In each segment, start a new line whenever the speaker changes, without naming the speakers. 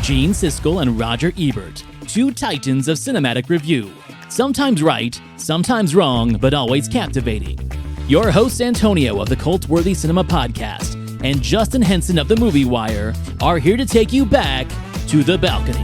Gene Siskel and Roger Ebert, two titans of cinematic review. Sometimes right, sometimes wrong, but always captivating. Your hosts Antonio of the Cult-Worthy Cinema Podcast and Justin Henson of the Movie Wire are here to take you back to the balcony.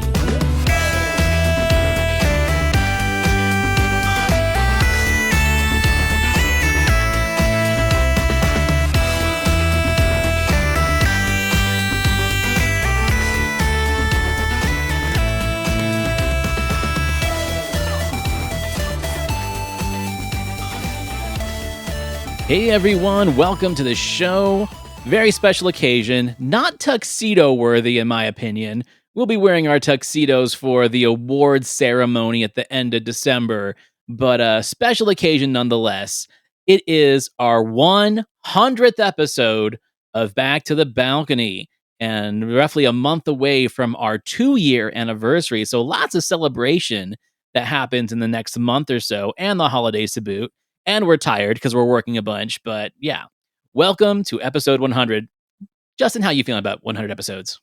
Hey everyone, welcome to the show. Very special occasion, not tuxedo worthy in my opinion. We'll be wearing our tuxedos for the awards ceremony at the end of December, but a special occasion nonetheless. It is our 100th episode of Back to the Balcony, and roughly a month away from our 2-year anniversary, so lots of celebration that happens in the next month or so, and the holidays to boot. And we're tired because we're working a bunch, but yeah. Welcome to episode 100. Justin, how you feeling about 100 episodes?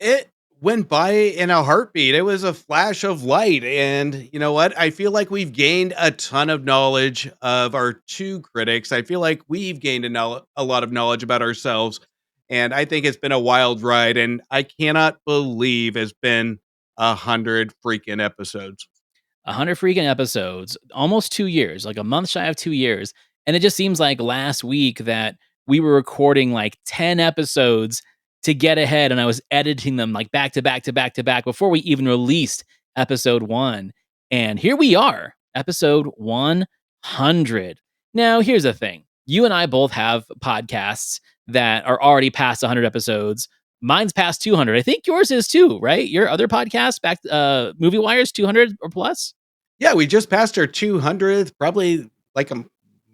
It went by in a heartbeat. It was a flash of light. And you know what? I feel like we've gained a ton of knowledge of our two critics. I feel like we've gained a lot of knowledge about ourselves. And I think it's been a wild ride. And I cannot believe it's been 100 freaking episodes.
100 freaking episodes, almost 2 years, like a month shy of 2 years. And it just seems like last week that we were recording like 10 episodes to get ahead, and I was editing them like back to back to back to back before we even released episode 1. And here we are, episode 100. Now, here's the thing. You and I both have podcasts that are already past 100 episodes. Mine's past 200. I think yours is too, right? Your other podcast, Movie Wire's 200 or plus?
Yeah, we just passed our 200th probably like a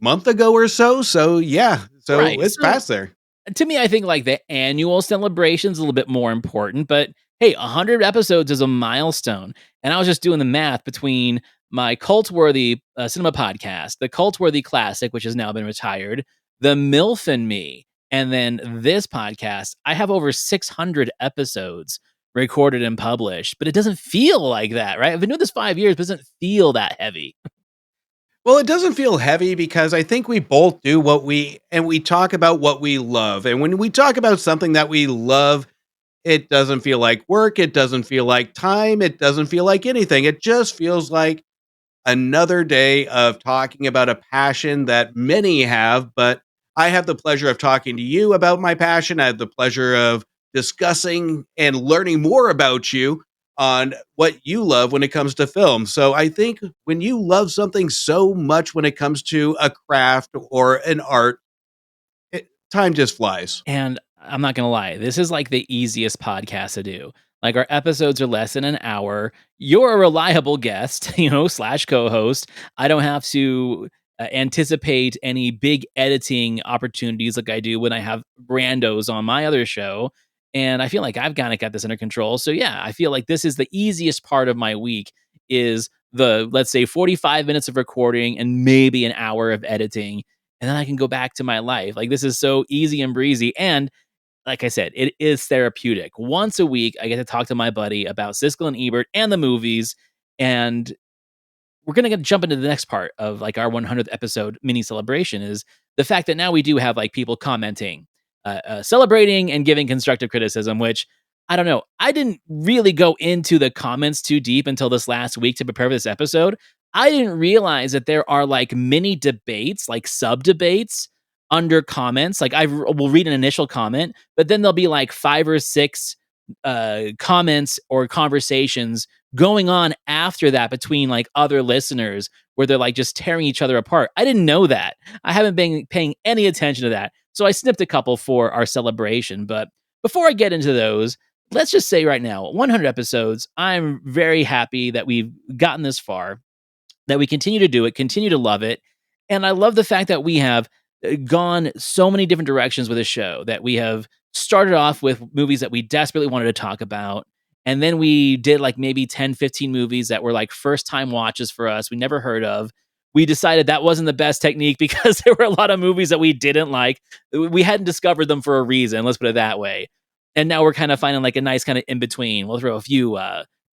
month ago or so. So yeah,
Right.
it's past there.
To me, I think like the annual celebration is a little bit more important, but hey, 100 episodes is a milestone. And I was just doing the math between my Cult-Worthy Cinema Podcast, the Cult-Worthy Classic, which has now been retired, the MILF and Me, and then this podcast. I have over 600 episodes recorded and published, but it doesn't feel like that, right? I've been doing this 5 years, but it doesn't feel that heavy.
Well, it doesn't feel heavy because I think we both do we talk about what we love. And when we talk about something that we love, it doesn't feel like work. It doesn't feel like time. It doesn't feel like anything. It just feels like another day of talking about a passion that many have, but I have the pleasure of talking to you about my passion. I have the pleasure of discussing and learning more about you on what you love when it comes to film. So I think when you love something so much when it comes to a craft or an art, time just flies.
And I'm not going to lie, this is like the easiest podcast to do. Like our episodes are less than an hour. You're a reliable guest, slash co-host. I don't have to anticipate any big editing opportunities like I do when I have randos on my other show. And I feel like I've kind of got this under control. So yeah, I feel like this is the easiest part of my week is the, let's say 45 minutes of recording and maybe an hour of editing. And then I can go back to my life. Like this is so easy and breezy. And like I said, it is therapeutic. Once a week, I get to talk to my buddy about Siskel and Ebert and the movies. And we're going to jump into the next part of like our 100th episode mini celebration is the fact that now we do have like people commenting, celebrating and giving constructive criticism, which I don't know. I didn't really go into the comments too deep until this last week to prepare for this episode. I didn't realize that there are like mini debates, like sub debates under comments. Like I will read an initial comment, but then there'll be like 5 or 6 comments or conversations going on after that between like other listeners where they're like just tearing each other apart. I didn't know that. I haven't been paying any attention to that. So I snipped a couple for our celebration. But before I get into those, let's just say right now, 100 episodes, I'm very happy that we've gotten this far, that we continue to do it, continue to love it. And I love the fact that we have gone so many different directions with the show, that we have started off with movies that we desperately wanted to talk about. And then we did like maybe 10, 15 movies that were like first time watches for us. We never heard of. We decided that wasn't the best technique because there were a lot of movies that we didn't like. We hadn't discovered them for a reason. Let's put it that way. And now we're kind of finding like a nice kind of in between. We'll throw a few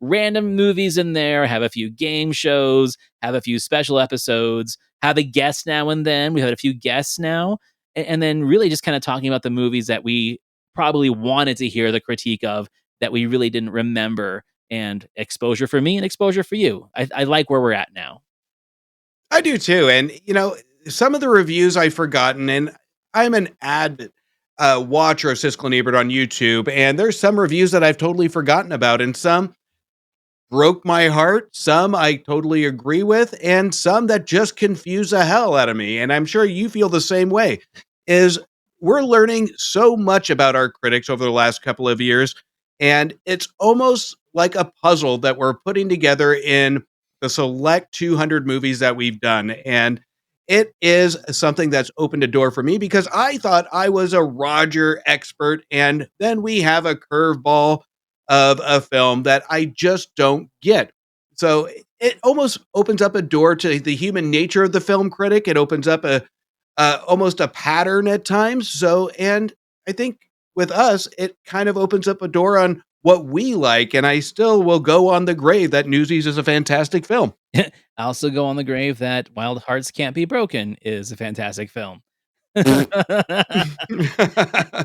random movies in there, have a few game shows, have a few special episodes, have a guest now and then. We had a few guests now, and then really just kind of talking about the movies that we probably wanted to hear the critique of that we really didn't remember. And exposure for me and exposure for you. I like where we're at now.
I do too. And, some of the reviews I've forgotten, and I'm an avid watcher of Siskel and Ebert on YouTube, and there's some reviews that I've totally forgotten about, and some broke my heart, some I totally agree with, and some that just confuse the hell out of me. And I'm sure you feel the same way. Is we're learning so much about our critics over the last couple of years, and it's almost like a puzzle that we're putting together in the select 200 movies that we've done. And it is something that's opened a door for me because I thought I was a Roger expert, and then we have a curveball of a film that I just don't get. So it almost opens up a door to the human nature of the film critic. It opens up a almost a pattern at times. So, and I think with us, it kind of opens up a door on what we like. And I still will go on the grave that Newsies is a fantastic film.
I also go on the grave that Wild Hearts Can't Be Broken is a fantastic film.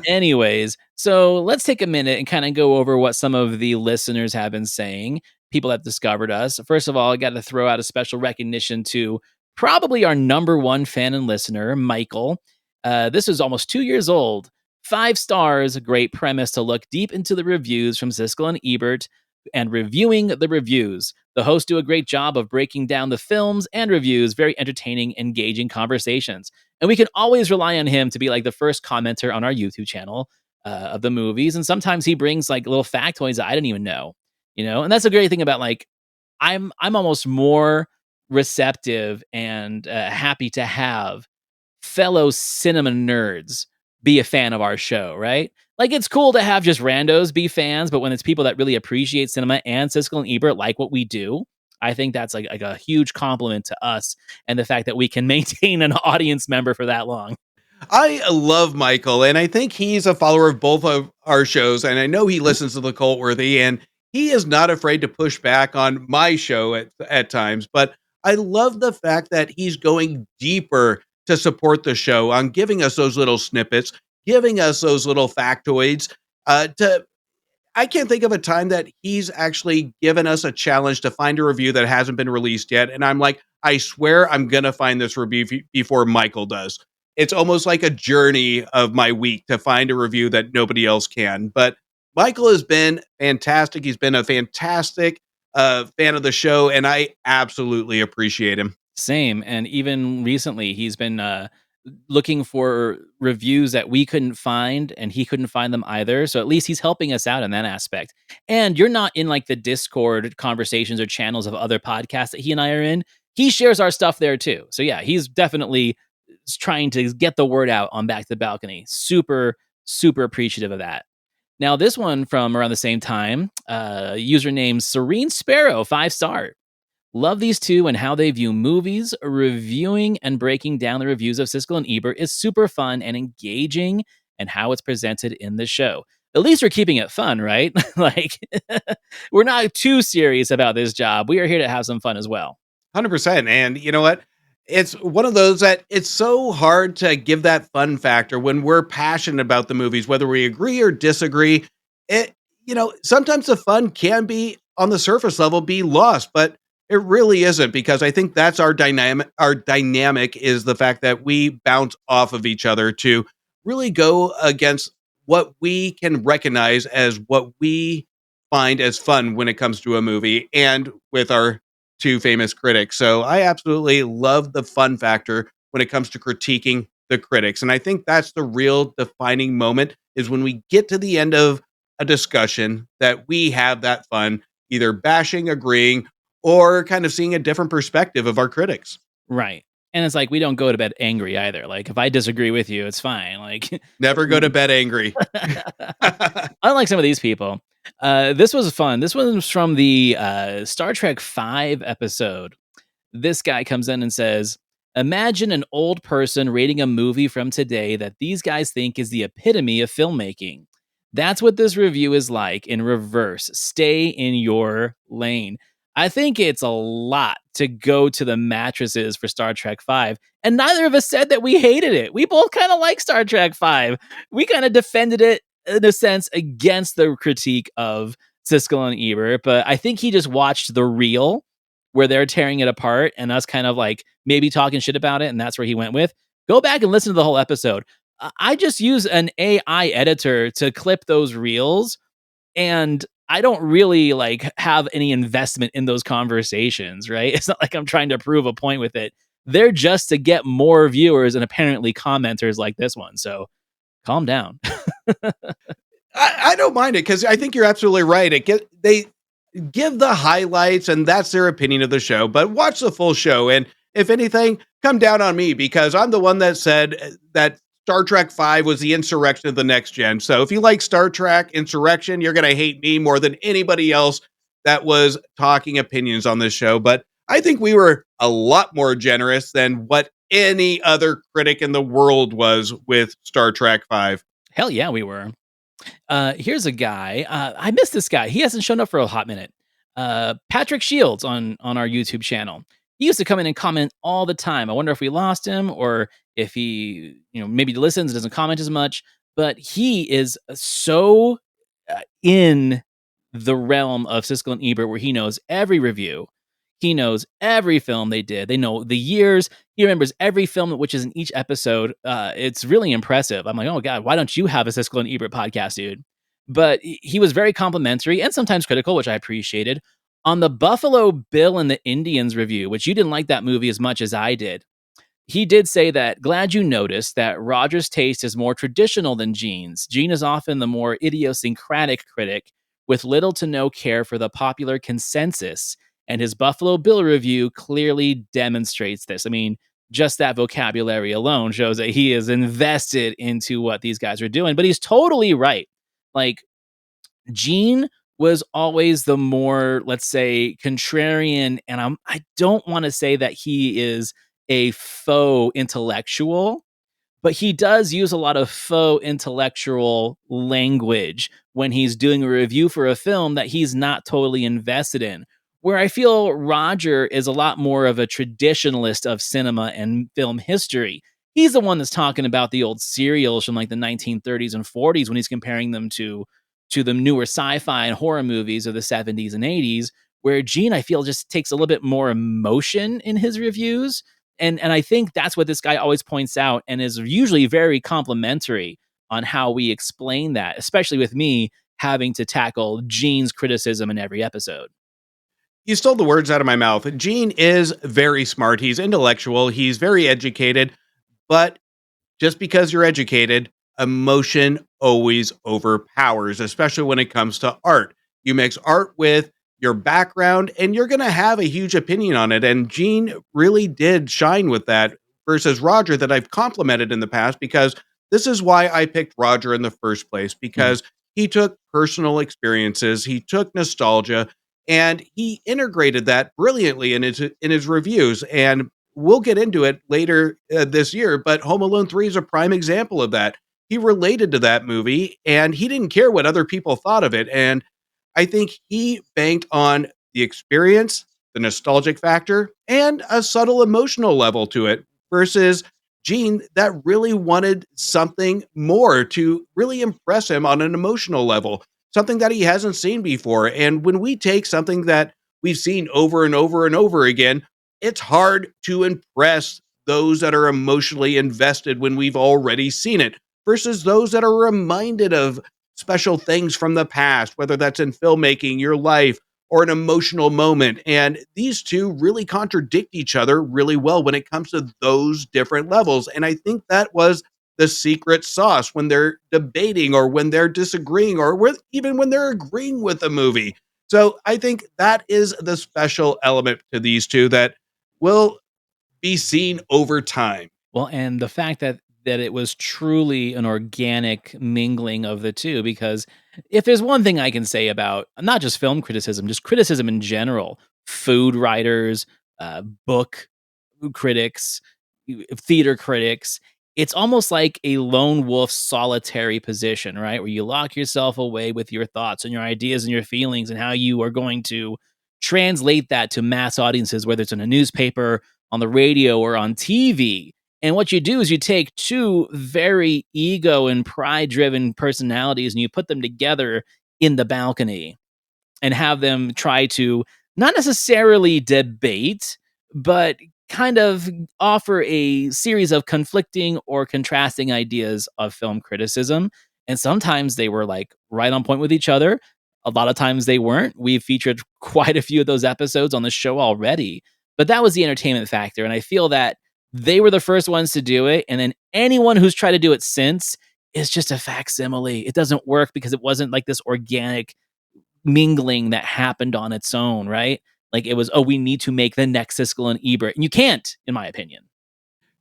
Anyways, so let's take a minute and kind of go over what some of the listeners have been saying. People have discovered us. First of all, I got to throw out a special recognition to probably our number one fan and listener, Michael. This is almost 2 years old. 5 stars, a great premise to look deep into the reviews from Siskel and Ebert and reviewing the reviews. The hosts do a great job of breaking down the films and reviews, very entertaining, engaging conversations. And we can always rely on him to be like the first commenter on our YouTube channel of the movies. And sometimes he brings like little factoids that I didn't even know, And that's a great thing about like I'm almost more receptive and happy to have fellow cinema nerds be a fan of our show, right? Like it's cool to have just randos be fans, but when it's people that really appreciate cinema and Siskel and Ebert like what we do, I think that's like a huge compliment to us and the fact that we can maintain an audience member for that long.
I love Michael, and I think he's a follower of both of our shows. And I know he listens to the Cult Worthy, and he is not afraid to push back on my show at times. But I love the fact that he's going deeper to support the show on giving us those little snippets, giving us those little factoids. To I can't think of a time that he's actually given us a challenge to find a review that hasn't been released yet. And I'm like, I swear I'm going to find this review before Michael does. It's almost like a journey of my week to find a review that nobody else can. But Michael has been fantastic. He's been a fantastic fan of the show, and I absolutely appreciate him.
Same. And even recently, he's been looking for reviews that we couldn't find, and he couldn't find them either. So at least he's helping us out in that aspect. And you're not in like the Discord conversations or channels of other podcasts that he and I are in. He shares our stuff there too. So yeah, he's definitely trying to get the word out on Back to the Balcony. Super, super appreciative of that. Now, this one from around the same time, username Serene Sparrow, 5 star. Love these two and how they view movies. Reviewing and breaking down the reviews of Siskel and Ebert is super fun and engaging, and how it's presented in the show. At least we're keeping it fun, right? Like, we're not too serious about this job. We are here to have some fun as well.
100%. And you know what? It's one of those that it's so hard to give that fun factor when we're passionate about the movies, whether we agree or disagree. It, sometimes the fun can be on the surface level be lost, but it really isn't because I think that's our dynamic. Our dynamic is the fact that we bounce off of each other to really go against what we can recognize as what we find as fun when it comes to a movie and with our two famous critics. So I absolutely love the fun factor when it comes to critiquing the critics. And I think that's the real defining moment is when we get to the end of a discussion that we have that fun, either bashing, agreeing, or kind of seeing a different perspective of our critics.
Right. And it's like we don't go to bed angry either. Like if I disagree with you, it's fine. Like
Never go to bed angry.
unlike some of these people. This was fun. This was from the Star Trek 5 episode. This guy comes in and says, imagine an old person rating a movie from today that these guys think is the epitome of filmmaking. That's what this review is like in reverse. Stay in your lane. I think it's a lot to go to the mattresses for Star Trek 5, and neither of us said that we hated it. We both kind of like Star Trek 5. We kind of defended it in a sense against the critique of Siskel and Ebert, but I think he just watched the reel where they're tearing it apart and us kind of like maybe talking shit about it, and that's where he went with. Go back and listen to the whole episode. I just use an AI editor to clip those reels, and I don't really like have any investment in those conversations, right? It's not like I'm trying to prove a point with it. They're just to get more viewers and apparently commenters like this one. So calm down.
I don't mind it because I think you're absolutely right. They give the highlights, and that's their opinion of the show. But watch the full show, and if anything, come down on me because I'm the one that said that Star Trek Five was the insurrection of the next gen. So if you like Star Trek Insurrection, you're going to hate me more than anybody else that was talking opinions on this show. But I think we were a lot more generous than what any other critic in the world was with Star Trek Five.
Hell yeah, we were. Here's a guy. I missed this guy. He hasn't shown up for a hot minute. Patrick Shields on our YouTube channel. He used to come in and comment all the time. I wonder if we lost him or if he, maybe listens, doesn't comment as much. But he is so in the realm of Siskel and Ebert, where he knows every review. He knows every film they did. They know the years. He remembers every film which is in each episode. It's really impressive. I'm like, oh god, why don't you have a Siskel and Ebert podcast, dude? But he was very complimentary and sometimes critical, which I appreciated. On the Buffalo Bill and the Indians review, which you didn't like that movie as much as I did, he did say that, glad you noticed that Roger's taste is more traditional than Gene's. Gene is often the more idiosyncratic critic with little to no care for the popular consensus, and his Buffalo Bill review clearly demonstrates this. I mean, just that vocabulary alone shows that he is invested into what these guys are doing, but he's totally right. Like, Gene was always the more, let's say, contrarian, and I don't want to say that he is a faux intellectual, but he does use a lot of faux intellectual language when he's doing a review for a film that he's not totally invested in. Where I feel Roger is a lot more of a traditionalist of cinema and film history. He's the one that's talking about the old serials from like the 1930s and 40s when he's comparing them to the newer sci-fi and horror movies of the 70s and 80s, where Gene, I feel, just takes a little bit more emotion in his reviews. And I think that's what this guy always points out and is usually very complimentary on how we explain that, especially with me having to tackle Gene's criticism in every episode.
You stole the words out of my mouth. Gene is very smart. He's intellectual. He's very educated, but just because you're educated, emotion always overpowers, especially when it comes to art. You mix art with your background, and you're going to have a huge opinion on it. And Gene really did shine with that versus Roger, that I've complimented in the past, because this is why I picked Roger in the first place,
Mhm.
because he took personal experiences, he took nostalgia, and he integrated that brilliantly in his reviews. And we'll get into it later this year, but Home Alone 3 is a prime example of that. He related to that movie and he didn't care what other people thought of it. And I think he banked on the experience, the nostalgic factor, and a subtle emotional level to it versus Gene that really wanted something more to really impress him on an emotional level, something that he hasn't seen before. And when we take something that we've seen over and over and over again, it's hard to impress those that are emotionally invested when we've already seen it versus those that are reminded of special things from the past, whether that's in filmmaking, your life, or an emotional moment. And these two really contradict each other really well when it comes to those different levels. And I think that was the secret sauce when they're debating or when they're disagreeing or even when they're agreeing with a movie. So I think that is the special element to these two that will be seen over time.
Well, and the fact that it was truly an organic mingling of the two, because if there's one thing I can say about not just film criticism, just criticism in general, food writers, book critics, theater critics, it's almost like a lone wolf solitary position, right? Where you lock yourself away with your thoughts and your ideas and your feelings and how you are going to translate that to mass audiences, whether it's in a newspaper, on the radio, or on TV. And what you do is you take two very ego and pride driven personalities and you put them together in the balcony and have them try to not necessarily debate, but kind of offer a series of conflicting or contrasting ideas of film criticism. And sometimes they were like right on point with each other. A lot of times they weren't. We've featured quite a few of those episodes on the show already, but that was the entertainment factor. And I feel that they were the first ones to do it. And then anyone who's tried to do it since is just a facsimile. It doesn't work because it wasn't like this organic mingling that happened on its own, right? Like it was, oh, we need to make the next Siskel and Ebert. And you can't, in my opinion.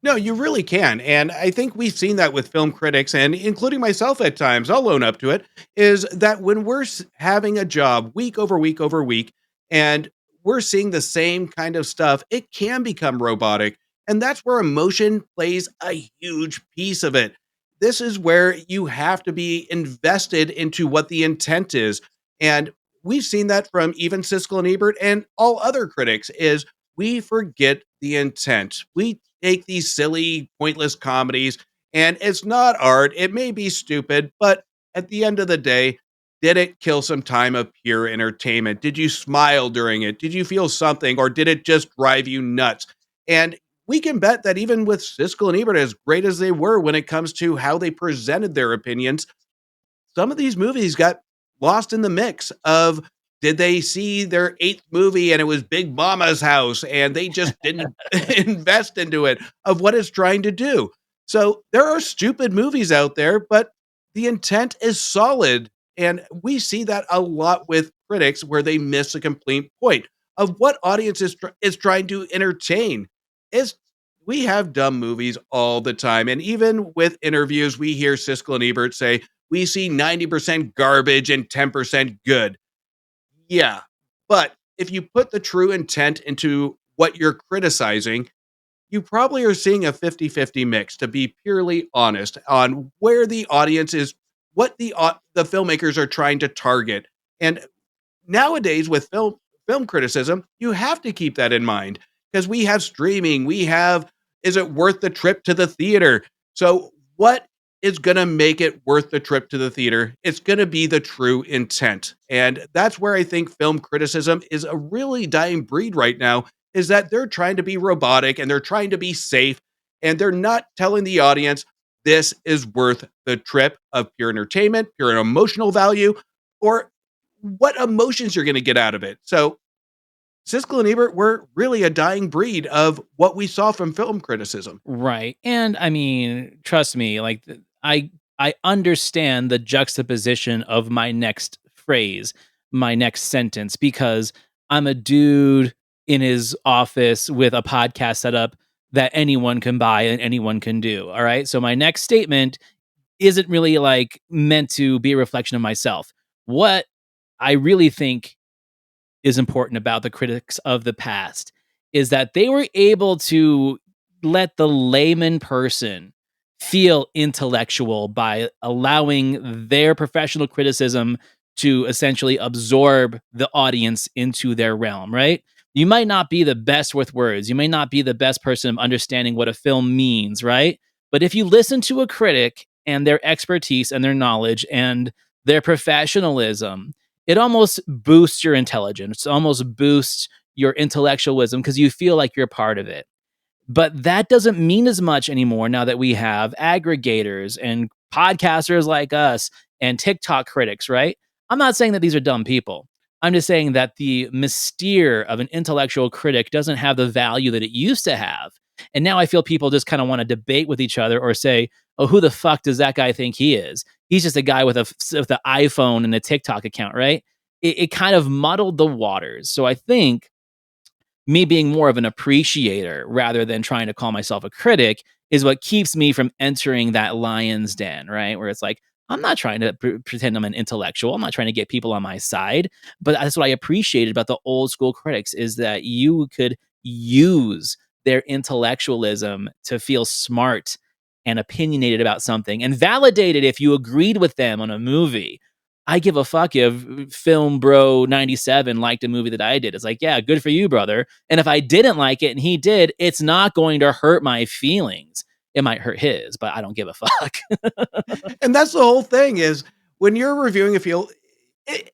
No, you really can. And I think we've seen that with film critics, and including myself at times, I'll own up to it, is that when we're having a job week over week over week, and we're seeing the same kind of stuff, it can become robotic. And that's where emotion plays a huge piece of it. This is where you have to be invested into what the intent is. And we've seen that from even Siskel and Ebert and all other critics is we forget the intent. We take these silly, pointless comedies, and it's not art. It may be stupid, but at the end of the day, did it kill some time of pure entertainment? Did you smile during it? Did you feel something, or did it just drive you nuts? And we can bet that even with Siskel and Ebert, as great as they were when it comes to how they presented their opinions, some of these movies got lost in the mix of did they see their eighth movie and it was Big Mama's house and they just didn't invest into it of what it's trying to do. So there are stupid movies out there, but the intent is solid. And we see that a lot with critics where they miss a complete point of what audience is trying to entertain. Is we have dumb movies all the time. And even with interviews, we hear Siskel and Ebert say, we see 90% garbage and 10% good. Yeah. But if you put the true intent into what you're criticizing, you probably are seeing a 50-50 mix, to be purely honest, on where the audience is, what the filmmakers are trying to target. And nowadays with film criticism, you have to keep that in mind because we have streaming, we have is it worth the trip to the theater? So what is going to make it worth the trip to the theater? It's going to be the true intent. And that's where I think film criticism is a really dying breed right now is that they're trying to be robotic and they're trying to be safe and they're not telling the audience this is worth the trip of pure entertainment, pure emotional value, or what emotions you're going to get out of it. So Siskel and Ebert were really a dying breed of what we saw from film criticism.
Right. And I mean, trust me, like I understand the juxtaposition of my next phrase, my next sentence because I'm a dude in his office with a podcast set up that anyone can buy and anyone can do. All right? So my next statement isn't really like meant to be a reflection of myself. What I really think is important about the critics of the past is that they were able to let the layman person feel intellectual by allowing their professional criticism to essentially absorb the audience into their realm, right? You might not be the best with words. You may not be the best person of understanding what a film means, right? But if you listen to a critic and their expertise and their knowledge and their professionalism, it almost boosts your intelligence, almost boosts your intellectualism because you feel like you're part of it. But that doesn't mean as much anymore now that we have aggregators and podcasters like us and TikTok critics, right? I'm not saying that these are dumb people. I'm just saying that the mystere of an intellectual critic doesn't have the value that it used to have. And now I feel people just kind of want to debate with each other or say, oh, who the fuck does that guy think he is? He's just a guy with an iPhone and a TikTok account, right? It kind of muddled the waters. So I think me being more of an appreciator rather than trying to call myself a critic is what keeps me from entering that lion's den, right? Where it's like, I'm not trying to pretend I'm an intellectual. I'm not trying to get people on my side. But that's what I appreciated about the old school critics is that you could use their intellectualism to feel smart and opinionated about something and validated if you agreed with them on a movie. I give a fuck if Film Bro 97 liked a movie that I did. It's like, yeah, good for you, brother. And if I didn't like it and he did, it's not going to hurt my feelings. It might hurt his, but I don't give a fuck.
And that's the whole thing is when you're reviewing a film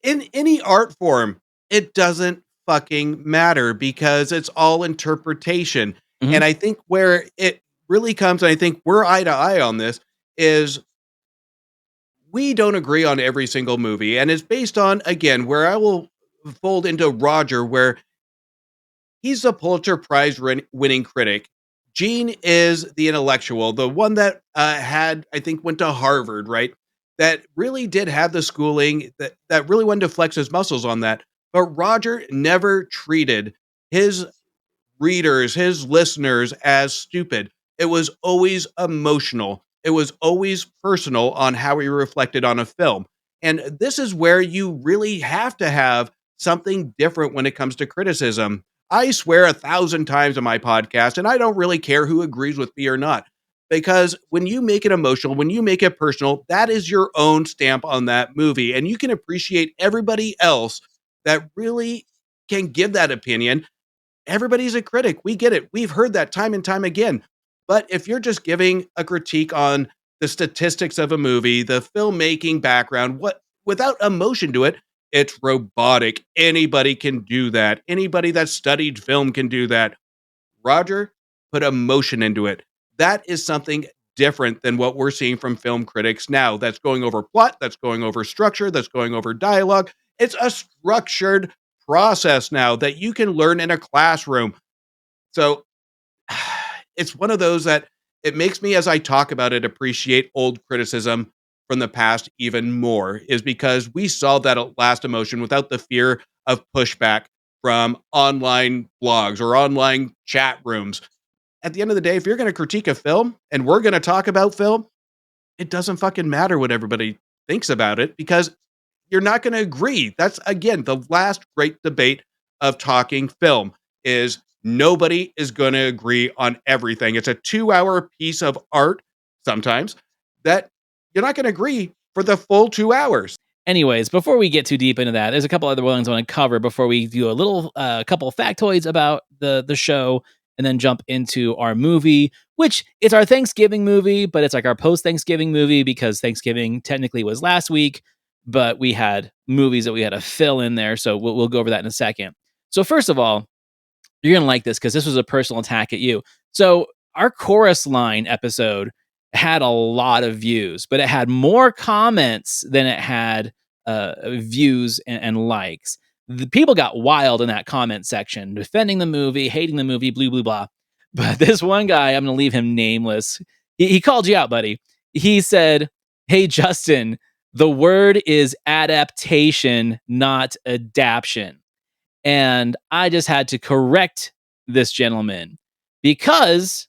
in any art form, it doesn't fucking matter because it's all interpretation.
Mhm.
And I think where it really comes, and I think we're eye to eye on this, is we don't agree on every single movie. And it's based on, again, where I will fold into Roger, where he's a Pulitzer Prize winning critic. Gene is the intellectual, the one that had, I think, went to Harvard, right? That really did have the schooling that really wanted to flex his muscles on that. But Roger never treated his readers, his listeners as stupid. It was always emotional. It was always personal on how he reflected on a film. And this is where you really have to have something different when it comes to criticism. I swear 1,000 times on my podcast, and I don't really care who agrees with me or not. Because when you make it emotional, when you make it personal, that is your own stamp on that movie. And you can appreciate everybody else that really can give that opinion. Everybody's a critic. We get it. We've heard that time and time again. But if you're just giving a critique on the statistics of a movie, the filmmaking background, what without emotion to it, it's robotic. Anybody can do that. Anybody that studied film can do that. Roger put emotion into it. That is something different than what we're seeing from film critics now. That's going over plot, that's going over structure, that's going over dialogue. It's a structured process now that you can learn in a classroom. So it's one of those that it makes me, as I talk about it, appreciate old criticism from the past even more, is because we saw that last emotion without the fear of pushback from online blogs or online chat rooms. At the end of the day, if you're going to critique a film and we're going to talk about film, it doesn't fucking matter what everybody thinks about it because you're not going to agree. That's again the last great debate of talking film is nobody is going to agree on everything. It's a 2-hour piece of art sometimes that you're not going to agree for the full 2 hours.
Anyways, before we get too deep into that, there's a couple other ones I want to cover before we do a little couple of factoids about the show and then jump into our movie, which is our Thanksgiving movie, but it's like our post Thanksgiving movie because Thanksgiving technically was last week, but we had movies that we had to fill in there, so we'll go over that in a second. So first of all, you're gonna like this because this was a personal attack at you. So our chorus line episode had a lot of views, but it had more comments than it had views and likes. The people got wild in that comment section, defending the movie, hating the movie, blah blah blah. But this one guy, I'm gonna leave him nameless. He called you out, buddy. He said, "Hey Justin, the word is adaptation, not adaption." And I just had to correct this gentleman because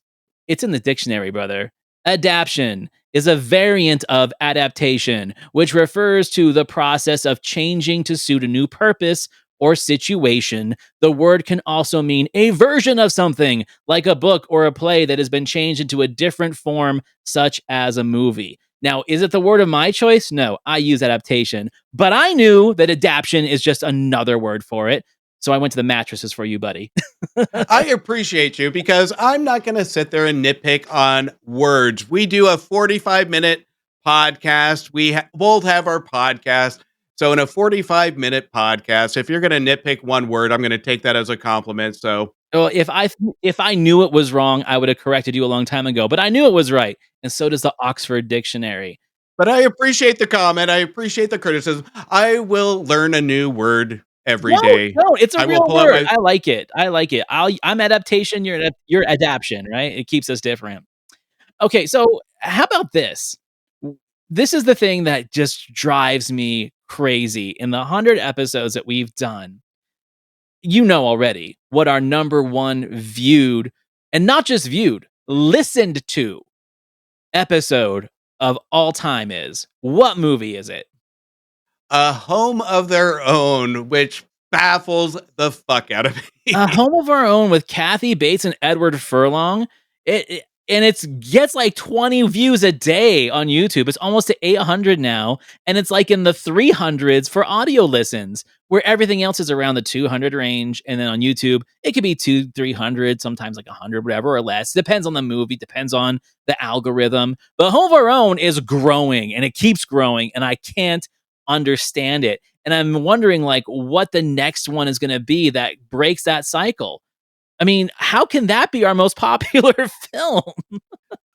it's in the dictionary, brother. Adaption is a variant of adaptation, which refers to the process of changing to suit a new purpose or situation. The word can also mean a version of something, like a book or a play that has been changed into a different form, such as a movie. Now, is it the word of my choice? No, I use adaptation, but I knew that adaption is just another word for it. So I went to the mattresses for you, buddy.
I appreciate you because I'm not going to sit there and nitpick on words. We do a 45-minute podcast. We both have our podcast. So in a 45-minute podcast, if you're going to nitpick one word, I'm going to take that as a compliment. So
Well, if I knew it was wrong, I would have corrected you a long time ago. But I knew it was right, and so does the Oxford Dictionary.
but I appreciate the comment. I appreciate the criticism. I will learn a new word every
No,
day.
no, it's a
I will
real
pull out
word.
my
I like it. I like it. I'm adaptation. You're adaption, right? It keeps us different. Okay, so how about this? This is the thing that just drives me crazy. In the 100 episodes that we've done, you know already what our number one viewed, and not just viewed, listened to episode of all time is. What movie is it?
A Home of Their Own, which baffles the fuck out of
A
me.
Home of Our Own with Kathy Bates and Edward Furlong. and it's gets like 20 views a day on YouTube. It's almost to 800 now, and it's like in the 300s for audio listens, where everything else is around the 200 range. And then on YouTube, it could be 2, 300, sometimes like 100, whatever, or less. Depends on the movie, depends on the algorithm. But Home of Our Own is growing, and it keeps growing, and I can't understand it. And I'm wondering like what the next one is going to be that breaks that cycle. I mean, how can that be our most popular film?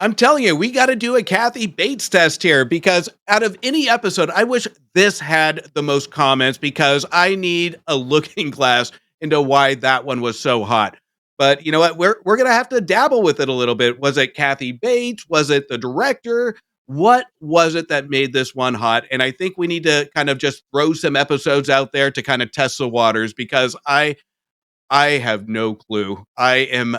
I'm telling you, we got to do a Kathy Bates test here because out of any episode, I wish this had the most comments because I need a looking glass into why that one was so hot. But you know what? We're gonna have to dabble with it a little bit. Was it Kathy Bates? Was it the director? What was it that made this one hot? And I think we need to kind of just throw some episodes out there to kind of test the waters because I have no clue. I am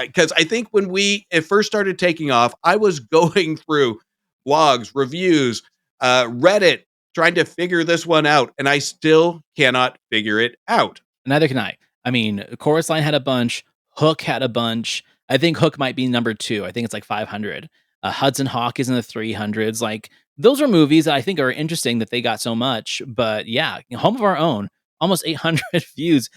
because I think when it first started taking off, I was going through blogs, reviews, Reddit, trying to figure this one out, and I still cannot figure it out.
Neither can I. I mean, Chorus Line had a bunch. Hook had a bunch. I think Hook might be number two. I think it's like 500. Hudson Hawk is in the 300s. Like, those are movies that I think are interesting that they got so much. But yeah, Home of Our Own, almost 800 views.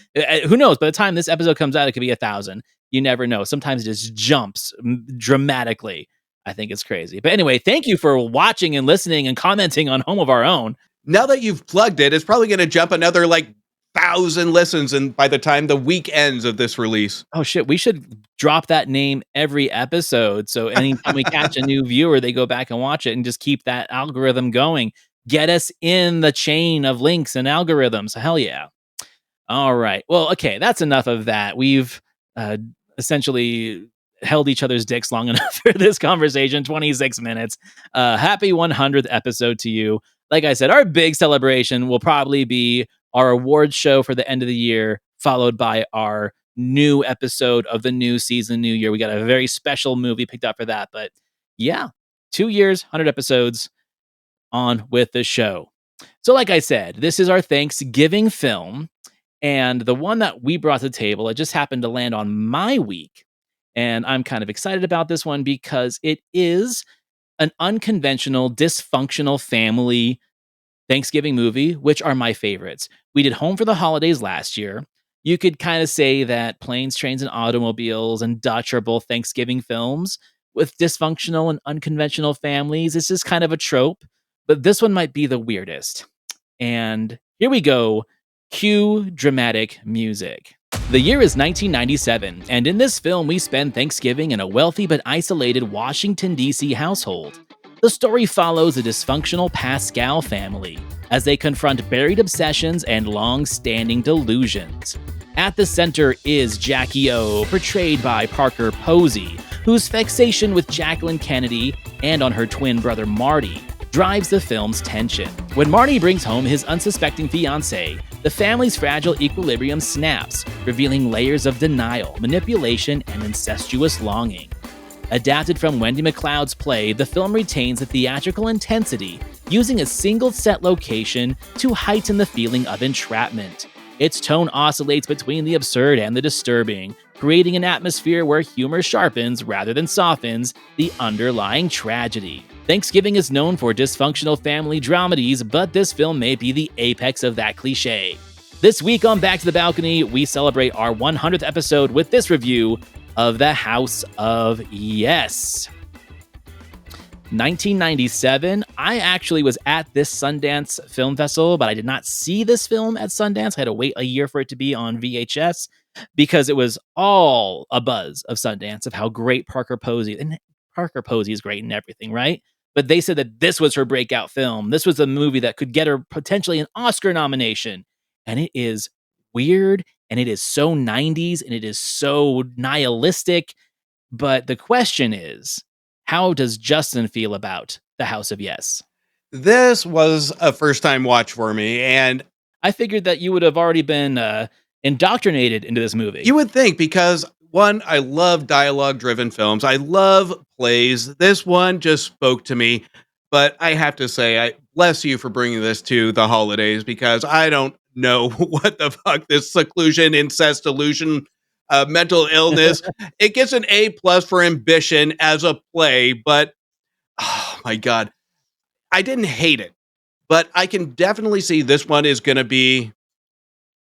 Who knows? By the time this episode comes out, it could be 1,000. You never know. Sometimes it just jumps dramatically. I think it's crazy. But anyway, thank you for watching and listening and commenting on Home of Our Own.
Now that you've plugged it, it's probably going to jump another like 1,000 listens, and by the time the week ends of this release.
Oh shit, we should drop that name every episode. So anytime we catch a new viewer, they go back and watch it and just keep that algorithm going. Get us in the chain of links and algorithms. Hell yeah. All right. Well, okay, that's enough of that. We've uh, essentially held each other's dicks long enough for this conversation. 26 minutes. Happy 100th episode to you. Like I said, our big celebration will probably be our awards show for the end of the year, followed by our new episode of the new season, new year. We got a very special movie picked up for that. But yeah, 2 years, 100 episodes on with the show. So, like I said, this is our Thanksgiving film. And the one that we brought to the table, it just happened to land on my week. And I'm kind of excited about this one because it is an unconventional, dysfunctional family Thanksgiving movie, which are my favorites. We did Home for the Holidays last year. You could kind of say that Planes, Trains, and Automobiles and Dutch are both Thanksgiving films with dysfunctional and unconventional families. It's just kind of a trope, but this one might be the weirdest. And here we go. Cue dramatic music. The year is 1997, and in this film, we spend Thanksgiving in a wealthy but isolated Washington, D.C. household. The story follows a dysfunctional Pascal family as they confront buried obsessions and long standing delusions. At the center is Jackie O, portrayed by Parker Posey, whose fixation with Jacqueline Kennedy and on her twin brother Marty drives the film's tension. When Marty brings home his unsuspecting fiance, the family's fragile equilibrium snaps, revealing layers of denial, manipulation, and incestuous longing. Adapted from Wendy McLeod's play, the film retains a theatrical intensity, using a single set location to heighten the feeling of entrapment. Its tone oscillates between the absurd and the disturbing, creating an atmosphere where humor sharpens rather than softens the underlying tragedy. Thanksgiving is known for dysfunctional family dramedies, but this film may be the apex of that cliche. This week on Back to the Balcony, we celebrate our 100th episode with this review of The House of Yes. 1997, I actually was at this Sundance Film Festival, but I did not see this film at Sundance. I had to wait a year for it to be on VHS because it was all a buzz of Sundance of how great Parker Posey, and Parker Posey is great in everything, right? But they said that this was her breakout film. This was a movie that could get her potentially an Oscar nomination. And it is weird, and it is so 90s, and it is so nihilistic. But the question is, how does Justin feel about The House of Yes?
This was a first time watch for me, and
I figured that you would have already been indoctrinated into this movie.
you would think because one, I love dialogue driven films. I love plays. This one just spoke to me, but I have to say, I bless you for bringing this to the holidays because I don't know what the fuck this seclusion, incest, illusion mental illness. It gets an A plus for ambition as a play, but oh my god, I didn't hate it, but I can definitely see this one is going to be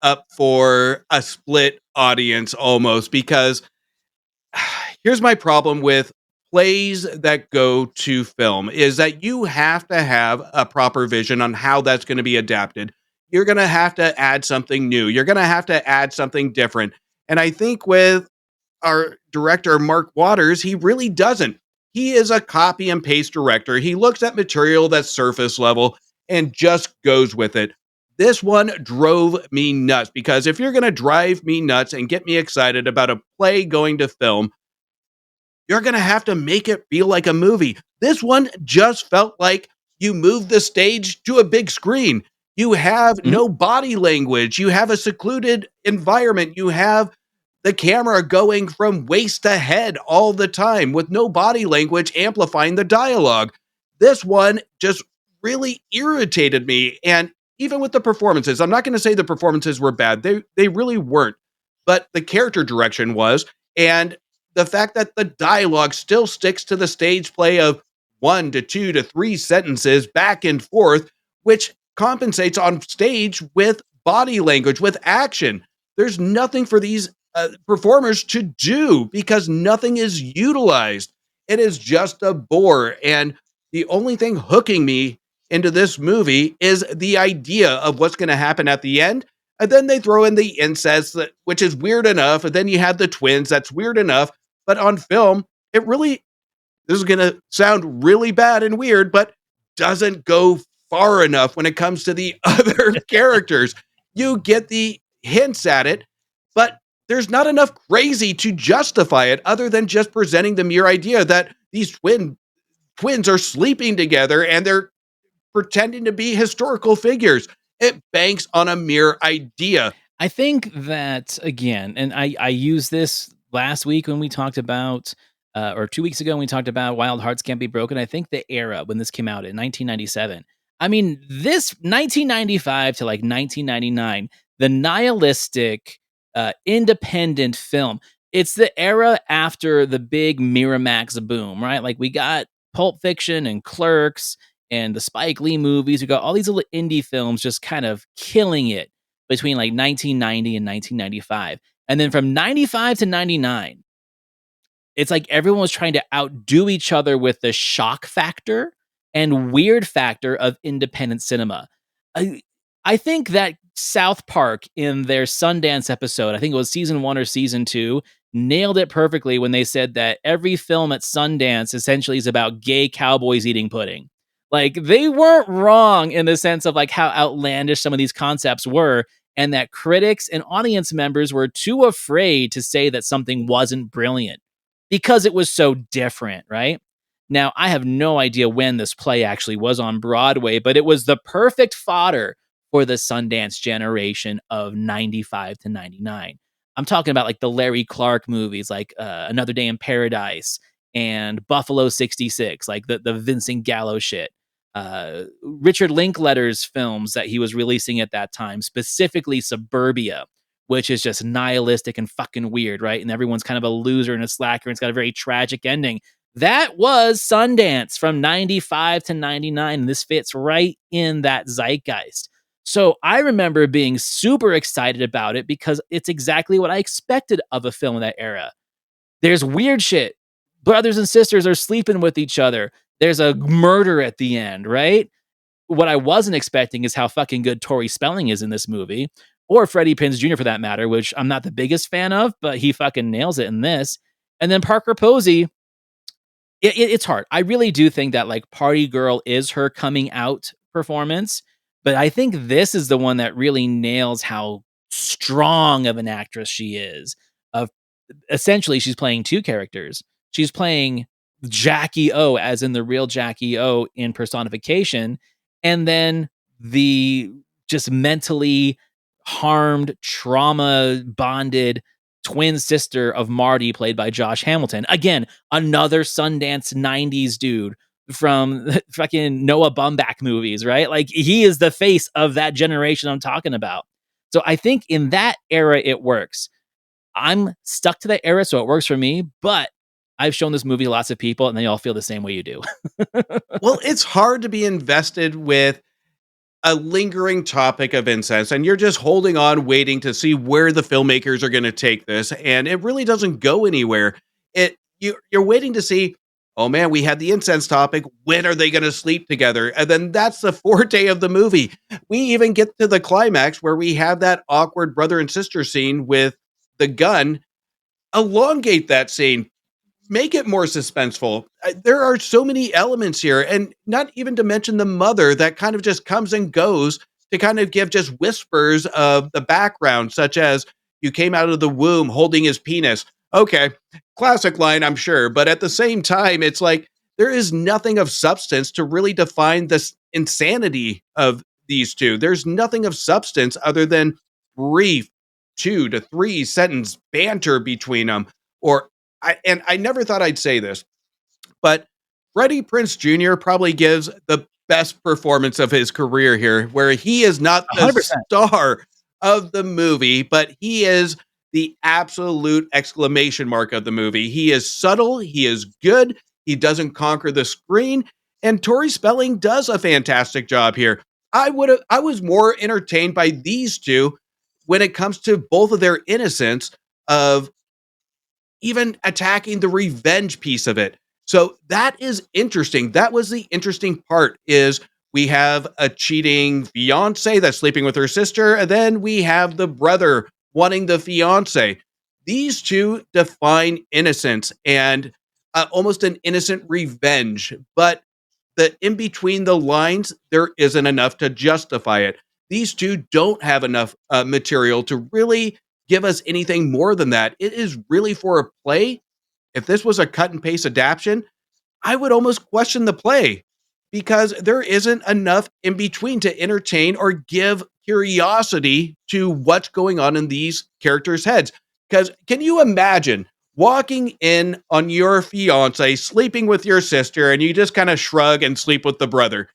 up for a split audience almost because here's my problem with plays that go to film is that you have to have a proper vision on how that's going to be adapted. You're going to have to add something new. You're going to have to add something different. And I think with our director, Mark Waters, he really doesn't. He is a copy and paste director. He looks at material that's surface level and just goes with it. This one drove me nuts because if you're going to drive me nuts and get me excited about a play going to film, you're going to have to make it feel like a movie. This one just felt like you moved the stage to a big screen. You have
Mhm.
no body language. You have a secluded environment. You have the camera going from waist to head all the time with no body language amplifying the dialogue. This one just really irritated me. And even with the performances, I'm not going to say the performances were bad. They really weren't. But the character direction was. And the fact that the dialogue still sticks to the stage play of 1 to 2 to 3 sentences back and forth, which compensates on stage with body language, with action. There's nothing for these performers to do because nothing is utilized. It is just a bore. And the only thing hooking me into this movie is the idea of what's going to happen at the end. And then they throw in the incest, which is weird enough. And then you have the twins. That's weird enough. But on film, it really, this is going to sound really bad and weird, but doesn't go far enough when it comes to the other characters. You get the hints at it, but there's not enough crazy to justify it other than just presenting the mere idea that these twins are sleeping together and they're pretending to be historical figures. It banks on a mere idea.
I think that again, and I used this last week when we talked about, or 2 weeks ago when we talked about Wild Hearts Can't Be Broken. I think the era when this came out in 1997. I mean, this 1995 to like 1999, the nihilistic, independent film. It's the era after the big Miramax boom, right? Like we got Pulp Fiction and Clerks and the Spike Lee movies. We got all these little indie films just kind of killing it between like 1990 and 1995. And then from 95 to 99, it's like everyone was trying to outdo each other with the shock factor and weird factor of independent cinema. I, I think that South Park in their Sundance episode, I think it was season 1 or season 2, nailed it perfectly when they said that every film at Sundance essentially is about gay cowboys eating pudding. Like they weren't wrong in the sense of like how outlandish some of these concepts were, and that critics and audience members were too afraid to say that something wasn't brilliant because it was so different, right? Now, I have no idea when this play actually was on Broadway, but it was the perfect fodder for the Sundance generation of 95 to 99. I'm talking about like the Larry Clark movies, like Another Day in Paradise and Buffalo 66, like the Vincent Gallo shit. Richard Linklater's films that he was releasing at that time, specifically Suburbia, which is just nihilistic and fucking weird, right? And everyone's kind of a loser and a slacker, and it's got a very tragic ending. That was Sundance from 95 to 99. And this fits right in that zeitgeist. So I remember being super excited about it because it's exactly what I expected of a film in that era. There's weird shit. Brothers and sisters are sleeping with each other. There's a murder at the end, right? What I wasn't expecting is how fucking good Tori Spelling is in this movie, or Freddie Prinze Jr. for that matter, which I'm not the biggest fan of, but he fucking nails it in this. And then Parker Posey, it's hard. I really do think that like Party Girl is her coming out performance, but I think this is the one that really nails how strong of an actress she is. Of essentially, she's playing two characters. She's playing Jackie O, as in the real Jackie O in personification, and then the just mentally harmed, trauma bonded twin sister of Marty, played by Josh Hamilton. Again, another Sundance 90s dude from fucking Noah Baumbach movies, right? Like he is the face of that generation I'm talking about. So I think in that era it works. I'm stuck to that era, so it works for me, but I've shown this movie to lots of people, and they all feel the same way you do.
Well, it's hard to be invested with a lingering topic of incest, and you're just holding on waiting to see where the filmmakers are going to take this, and it really doesn't go anywhere. You're waiting to see, oh man, we had the incense topic, when are they going to sleep together? And then that's the forte of the movie. We even get to the climax where we have that awkward brother and sister scene with the gun. Elongate that scene, make it more suspenseful. There are so many elements here, and not even to mention the mother that kind of just comes and goes to kind of give just whispers of the background, such as you came out of the womb holding his penis. Okay, classic line, I'm sure, but at the same time, it's like there is nothing of substance to really define this insanity of these two. There's nothing of substance other than brief 2 to 3 sentence banter between them, or I never thought I'd say this, but Freddie Prince Jr. probably gives the best performance of his career here, where he is not the
100%.
star of the movie, but he is the absolute exclamation mark of the movie. He is subtle, he is good, he doesn't conquer the screen, and Tori Spelling does a fantastic job here. I was more entertained by these two when it comes to both of their innocence of even attacking the revenge piece of it. So that is interesting. That was the interesting part is we have a cheating fiance that's sleeping with her sister, and then we have the brother wanting the fiance. These two define innocence and almost an innocent revenge, but the in between the lines, there isn't enough to justify it. These two don't have enough material to really give us anything more than that. It is really for a play. If this was a cut and paste adaptation, I would almost question the play because there isn't enough in between to entertain or give curiosity to what's going on in these characters' heads. Because can you imagine walking in on your fiance, sleeping with your sister, and you just kind of shrug and sleep with the brother?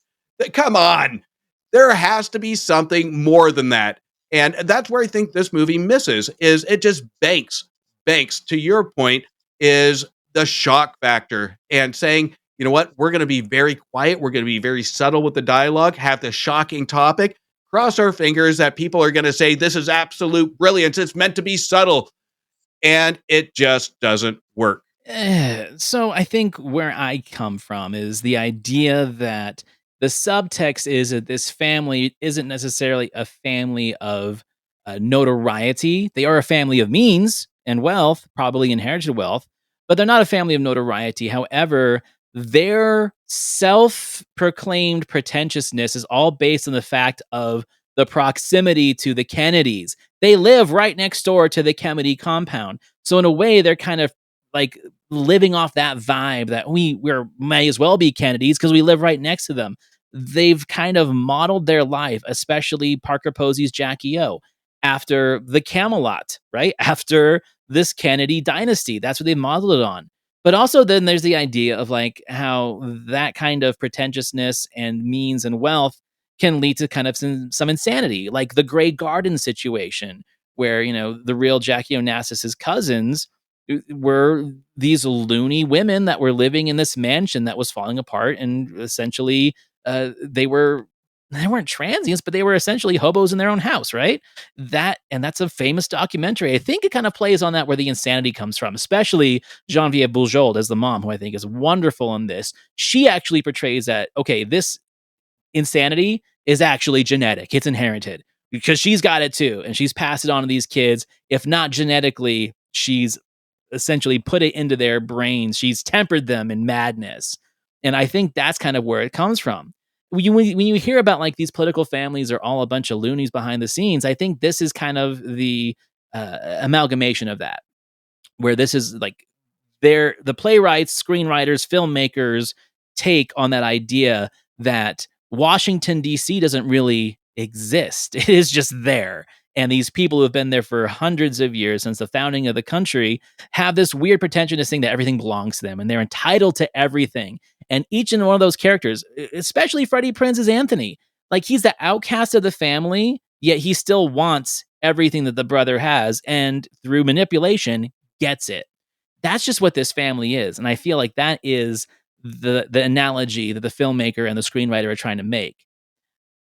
Come on. There has to be something more than that. And that's where I think this movie misses is it just banks to your point is the shock factor and saying, you know what, we're going to be very quiet. We're going to be very subtle with the dialogue, have the shocking topic, cross our fingers that people are going to say, this is absolute brilliance. It's meant to be subtle. And it just doesn't work.
So I think where I come from is the idea that the subtext is that this family isn't necessarily a family of notoriety. They are a family of means and wealth, probably inherited wealth, but they're not a family of notoriety. However, their self proclaimed pretentiousness is all based on the fact of the proximity to the Kennedys. They live right next door to the Kennedy compound. So, in a way, they're kind of like living off that vibe that we're may as well be Kennedys because we live right next to them. They've kind of modeled their life, especially Parker Posey's Jackie O, after the Camelot, right? After this Kennedy dynasty. That's what they modeled it on. But also then there's the idea of like how that kind of pretentiousness and means and wealth can lead to kind of some insanity, like the Grey Garden situation, where, the real Jackie Onassis's cousins were these loony women that were living in this mansion that was falling apart, and essentially they weren't transients, but they were essentially hobos in their own house, right? That's a famous documentary. I think it kind of plays on that where the insanity comes from, especially Genevieve Bujold as the mom, who I think is wonderful in this. She actually portrays that, okay, this insanity is actually genetic. It's inherited because she's got it too, and she's passed it on to these kids. If not genetically, she's essentially put it into their brains. She's tempered them in madness. And I think that's kind of where it comes from. When you hear about like these political families are all a bunch of loonies behind the scenes, I think this is kind of the amalgamation of that, where this is like the playwrights, screenwriters, filmmakers take on that idea that Washington D.C. doesn't really exist. It is just there. And these people who have been there for hundreds of years since the founding of the country have this weird pretension to think that everything belongs to them and they're entitled to everything. And each and one of those characters, especially Freddie Prinze as Anthony, like he's the outcast of the family, yet he still wants everything that the brother has, and through manipulation gets it. That's just what this family is, and I feel like that is the analogy that the filmmaker and the screenwriter are trying to make.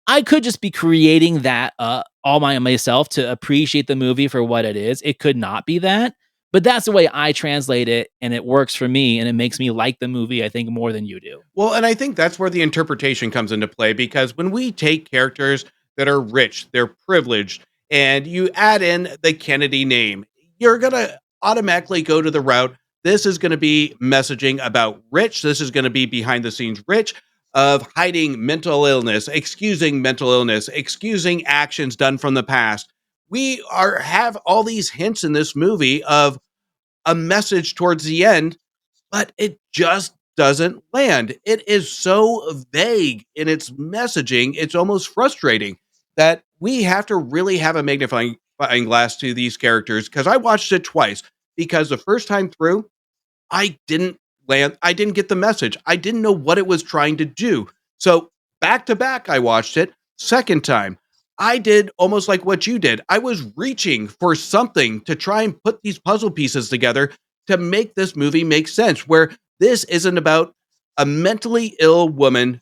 I could just be creating that all by myself to appreciate the movie for what it is. It could not be that, but that's the way I translate it, and it works for me, and it makes me like the movie, I think, more than you do.
Well, and I think that's where the interpretation comes into play because when we take characters that are rich, they're privileged, and you add in the Kennedy name, you're going to automatically go to the route. This is going to be messaging about rich. This is going to be behind the scenes rich of hiding mental illness, excusing actions done from the past. We are have all these hints in this movie of a message towards the end, but it just doesn't land. It is so vague in its messaging. It's almost frustrating that we have to really have a magnifying glass to these characters because I watched it twice because the first time through, I didn't I didn't get the message. I didn't know what it was trying to do. So back to back, I watched it. Second time, I did almost like what you did. I was reaching for something to try and put these puzzle pieces together to make this movie make sense, where this isn't about a mentally ill woman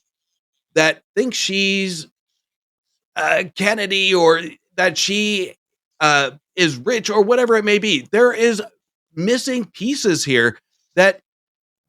that thinks she's Kennedy or that she is rich or whatever it may be. There is missing pieces here that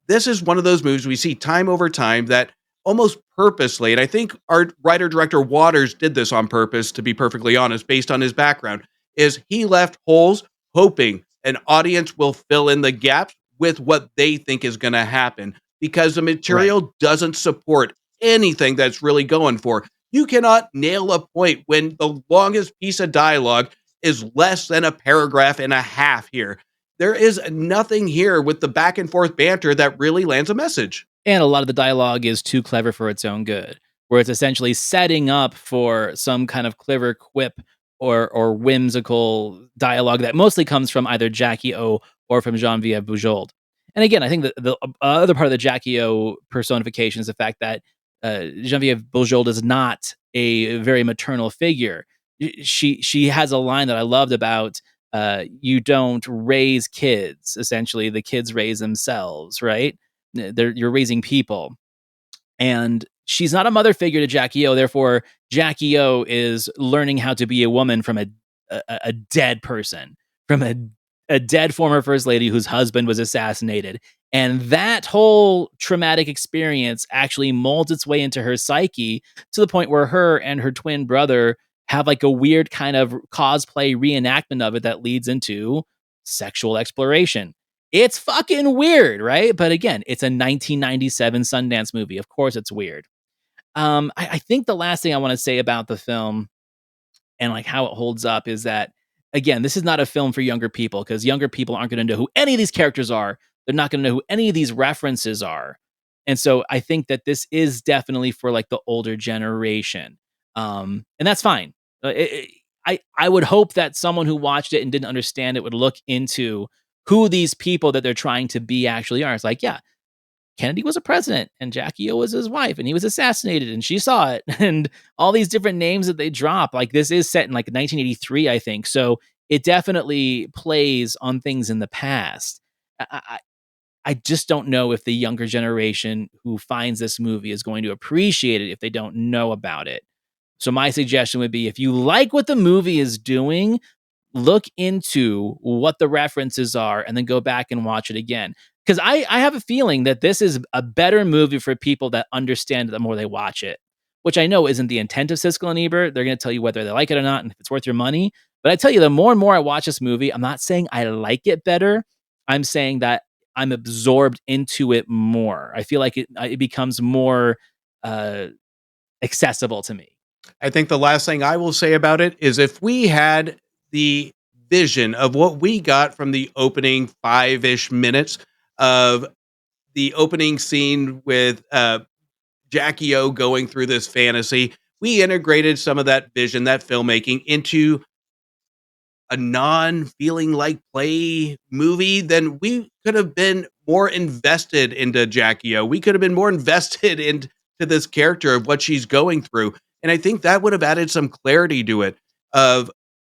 this is one of those movies we see time over time that almost purposely, and I think our writer director Waters did this on purpose, to be perfectly honest, based on his background, is he left holes hoping an audience will fill in the gaps with what they think is going to happen because the
Right.
material doesn't support anything that's really going for. You cannot nail a point when the longest piece of dialogue is less than a paragraph and a half here. There is nothing here with the back and forth banter that really lands a message.
And a lot of the dialogue is too clever for its own good, where it's essentially setting up for some kind of clever quip or whimsical dialogue that mostly comes from either Jackie O or from Genevieve Bujold. And again, I think that the other part of the Jackie O personification is the fact that Genevieve Bujold is not a very maternal figure. She has a line that I loved about you don't raise kids. Essentially, the kids raise themselves, right? You're raising people, and she's not a mother figure to Jackie O. Therefore, Jackie O is learning how to be a woman from a dead person, from a dead former first lady whose husband was assassinated. And that whole traumatic experience actually molds its way into her psyche to the point where her and her twin brother have like a weird kind of cosplay reenactment of it that leads into sexual exploration. It's fucking weird, right? But again, it's a 1997 Sundance movie. Of course, it's weird. I think the last thing I want to say about the film and like how it holds up is that again, this is not a film for younger people because younger people aren't going to know who any of these characters are. They're not going to know who any of these references are. And so I think that this is definitely for like the older generation. And that's fine. I would hope that someone who watched it and didn't understand it would look into who these people that they're trying to be actually are. It's like, yeah, Kennedy was a president and Jackie O was his wife and he was assassinated and she saw it and all these different names that they drop. Like this is set in like 1983, I think. So it definitely plays on things in the past. I just don't know if the younger generation who finds this movie is going to appreciate it if they don't know about it. So my suggestion would be if you like what the movie is doing, look into what the references are and then go back and watch it again. Because I have a feeling that this is a better movie for people that understand it the more they watch it, which I know isn't the intent of Siskel and Ebert. They're going to tell you whether they like it or not and if it's worth your money. But I tell you, the more and more I watch this movie, I'm not saying I like it better. I'm saying that I'm absorbed into it more. I feel like it becomes more uh, accessible to me.
I think the last thing I will say about it is if we had the vision of what we got from the opening 5-ish minutes of the opening scene with Jackie O going through this fantasy, we integrated some of that vision, that filmmaking into a non feeling like play movie, then we could have been more invested into Jackie O. We could have been more invested into this character of what she's going through. And I think that would have added some clarity to it of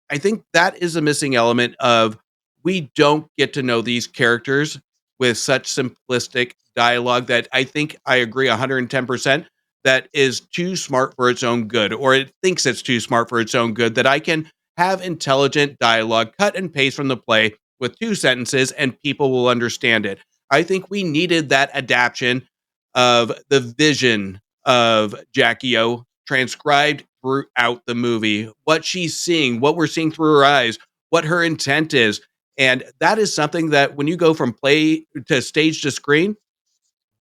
I think that is a missing element of we don't get to know these characters with such simplistic dialogue that I think I agree 110% that is too smart for its own good, or it thinks it's too smart for its own good, that I can have intelligent dialogue, cut and paste from the play with two sentences, and people will understand it. I think we needed that adaptation of the vision of Jackie O transcribed throughout the movie, what she's seeing, what we're seeing through her eyes, what her intent is. And that is something that when you go from play to stage to screen,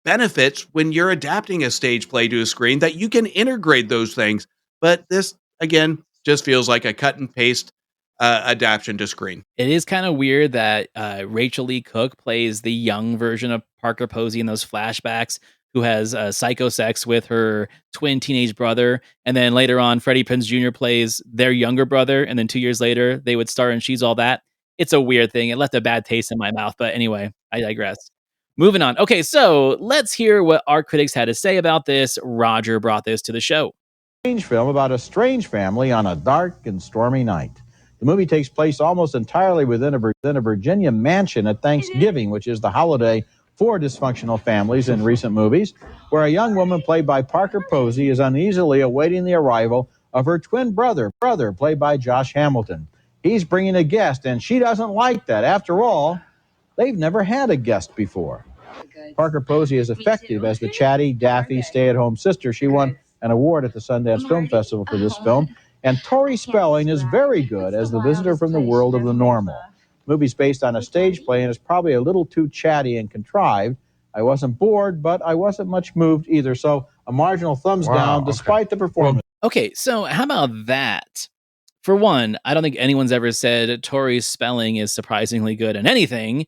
benefits when you're adapting a stage play to a screen that you can integrate those things. But this, again, just feels like a cut and paste adaptation to screen.
It is kind of weird that Rachel Lee Cook plays the young version of Parker Posey in those flashbacks, who has psycho sex with her twin teenage brother. And then later on, Freddie Prinze Jr. plays their younger brother. And then 2 years later, they would star in She's All That. It's a weird thing. It left a bad taste in my mouth. But anyway, I digress. Moving on. Okay, so let's hear what our critics had to say about this. Roger brought this to the show.
Strange film about a strange family on a dark and stormy night. The movie takes place almost entirely within a Virginia mansion at Thanksgiving, which is the holiday for dysfunctional families in recent movies, where a young woman played by Parker Posey is uneasily awaiting the arrival of her twin brother, played by Josh Hamilton. He's bringing a guest, and she doesn't like that. After all, they've never had a guest before. Parker Posey is effective as the chatty, daffy, stay-at-home sister. She won an award at the Sundance Film Festival for this film. And Tori Spelling is very good as the visitor from the world of the normal. The movie's based on a stage play and is probably a little too chatty and contrived. I wasn't bored, but I wasn't much moved either. So a marginal thumbs down despite the performance.
Okay, so how about that? For one, I don't think anyone's ever said Tori Spelling is surprisingly good in anything.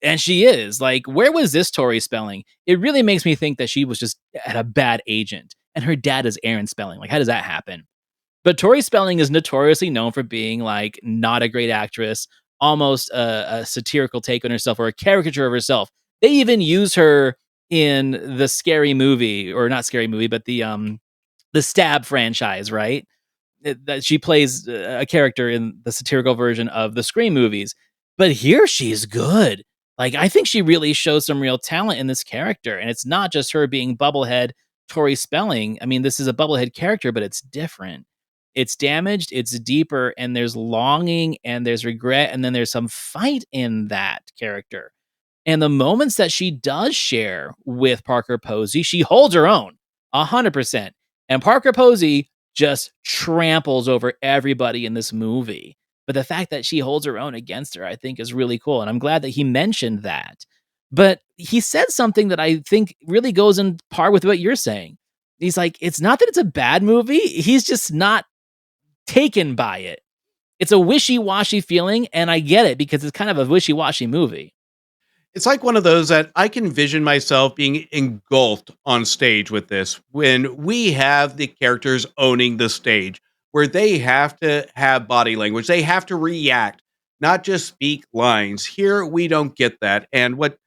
And she is. Like, where was this Tori Spelling? It really makes me think that she was just had a bad agent. And her dad is Aaron Spelling. Like, how does that happen? But Tori Spelling is notoriously known for being like not a great actress, almost a satirical take on herself or a caricature of herself. They even use her in the Scary Movie, or not Scary Movie, but the Stab franchise, right? That she plays a character in the satirical version of the Scream movies. But here she's good. Like, I think she really shows some real talent in this character. And it's not just her being bubblehead Tori Spelling. I mean, this is a bubblehead character, but it's different. It's damaged, it's deeper, and there's longing and there's regret, and then there's some fight in that character. And the moments that she does share with Parker Posey, she holds her own 100%. And Parker Posey just tramples over everybody in this movie. But the fact that she holds her own against her, I think, is really cool. And I'm glad that he mentioned that. But he said something that I think really goes in par with what you're saying. He's like, it's not that it's a bad movie. He's just not taken by it. It's a wishy-washy feeling, and I get it because it's kind of a wishy-washy movie.
It's like one of those that I can vision myself being engulfed on stage with this when we have the characters owning the stage, where they have to have body language, they have to react, not just speak lines. Here, we don't get that. And what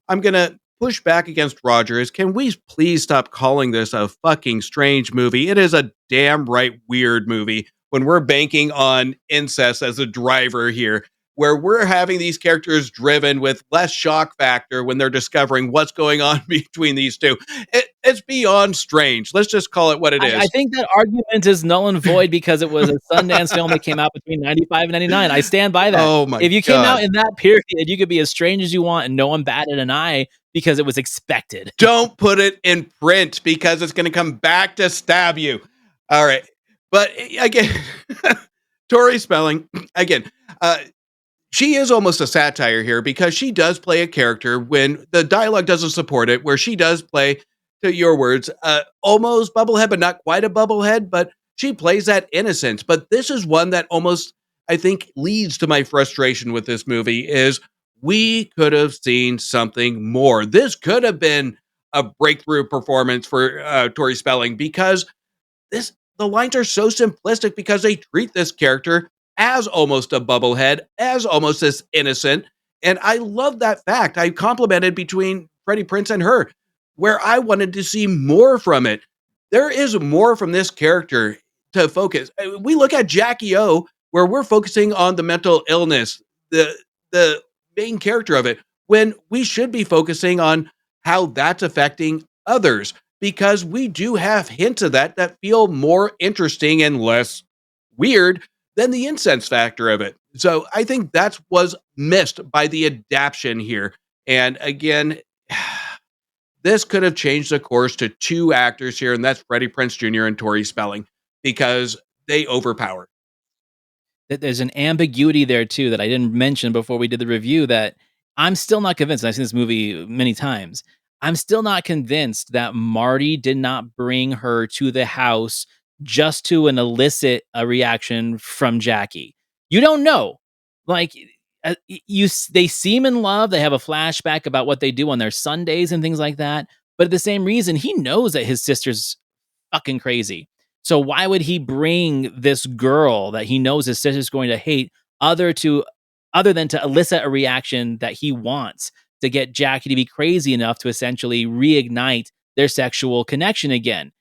I'm going to push back against Roger is, can we please stop calling this a fucking strange movie? It is a damn right weird movie when we're banking on incest as a driver here, where we're having these characters driven with less shock factor when they're discovering what's going on between these two. It's beyond strange. Let's just call it what it is.
I think that argument is null and void because it was a Sundance film that came out between 95 and 99. I stand by that.
Oh my
If you came
God.
out in that period, you could be as strange as you want and no one batted an eye because it was expected.
Don't put it in print because it's going to come back to stab you. All right. But again, Tori Spelling, again, she is almost a satire here because she does play a character when the dialogue doesn't support it, where she does play, to your words, almost bubblehead, but not quite a bubblehead, but she plays that innocence. But this is one that almost, I think, leads to my frustration with this movie is we could have seen something more. This could have been a breakthrough performance for Tori Spelling because the lines are so simplistic because they treat this character as almost a bubblehead, as almost as innocent. And I love that fact. I complimented between Freddie Prinze and her, where I wanted to see more from it. There is more from this character to focus. We look at Jackie O, where we're focusing on the mental illness, the main character of it, when we should be focusing on how that's affecting others, because we do have hints of that feel more interesting and less weird than the incense factor of it. So I think that was missed by the adaptation here. And again, this could have changed the course to two actors here, and that's Freddie Prinze Jr. and Tori Spelling, because they overpower.
There's an ambiguity there too that I didn't mention before we did the review that I'm still not convinced. I've seen this movie many times. I'm still not convinced that Marty did not bring her to the house just to elicit a reaction from Jackie. You don't know. Like they seem in love. They have a flashback about what they do on their Sundays and things like that. But at the same reason, he knows that his sister's fucking crazy. So why would he bring this girl that he knows his sister's going to hate other than to elicit a reaction that he wants to get Jackie to be crazy enough to essentially reignite their sexual connection again?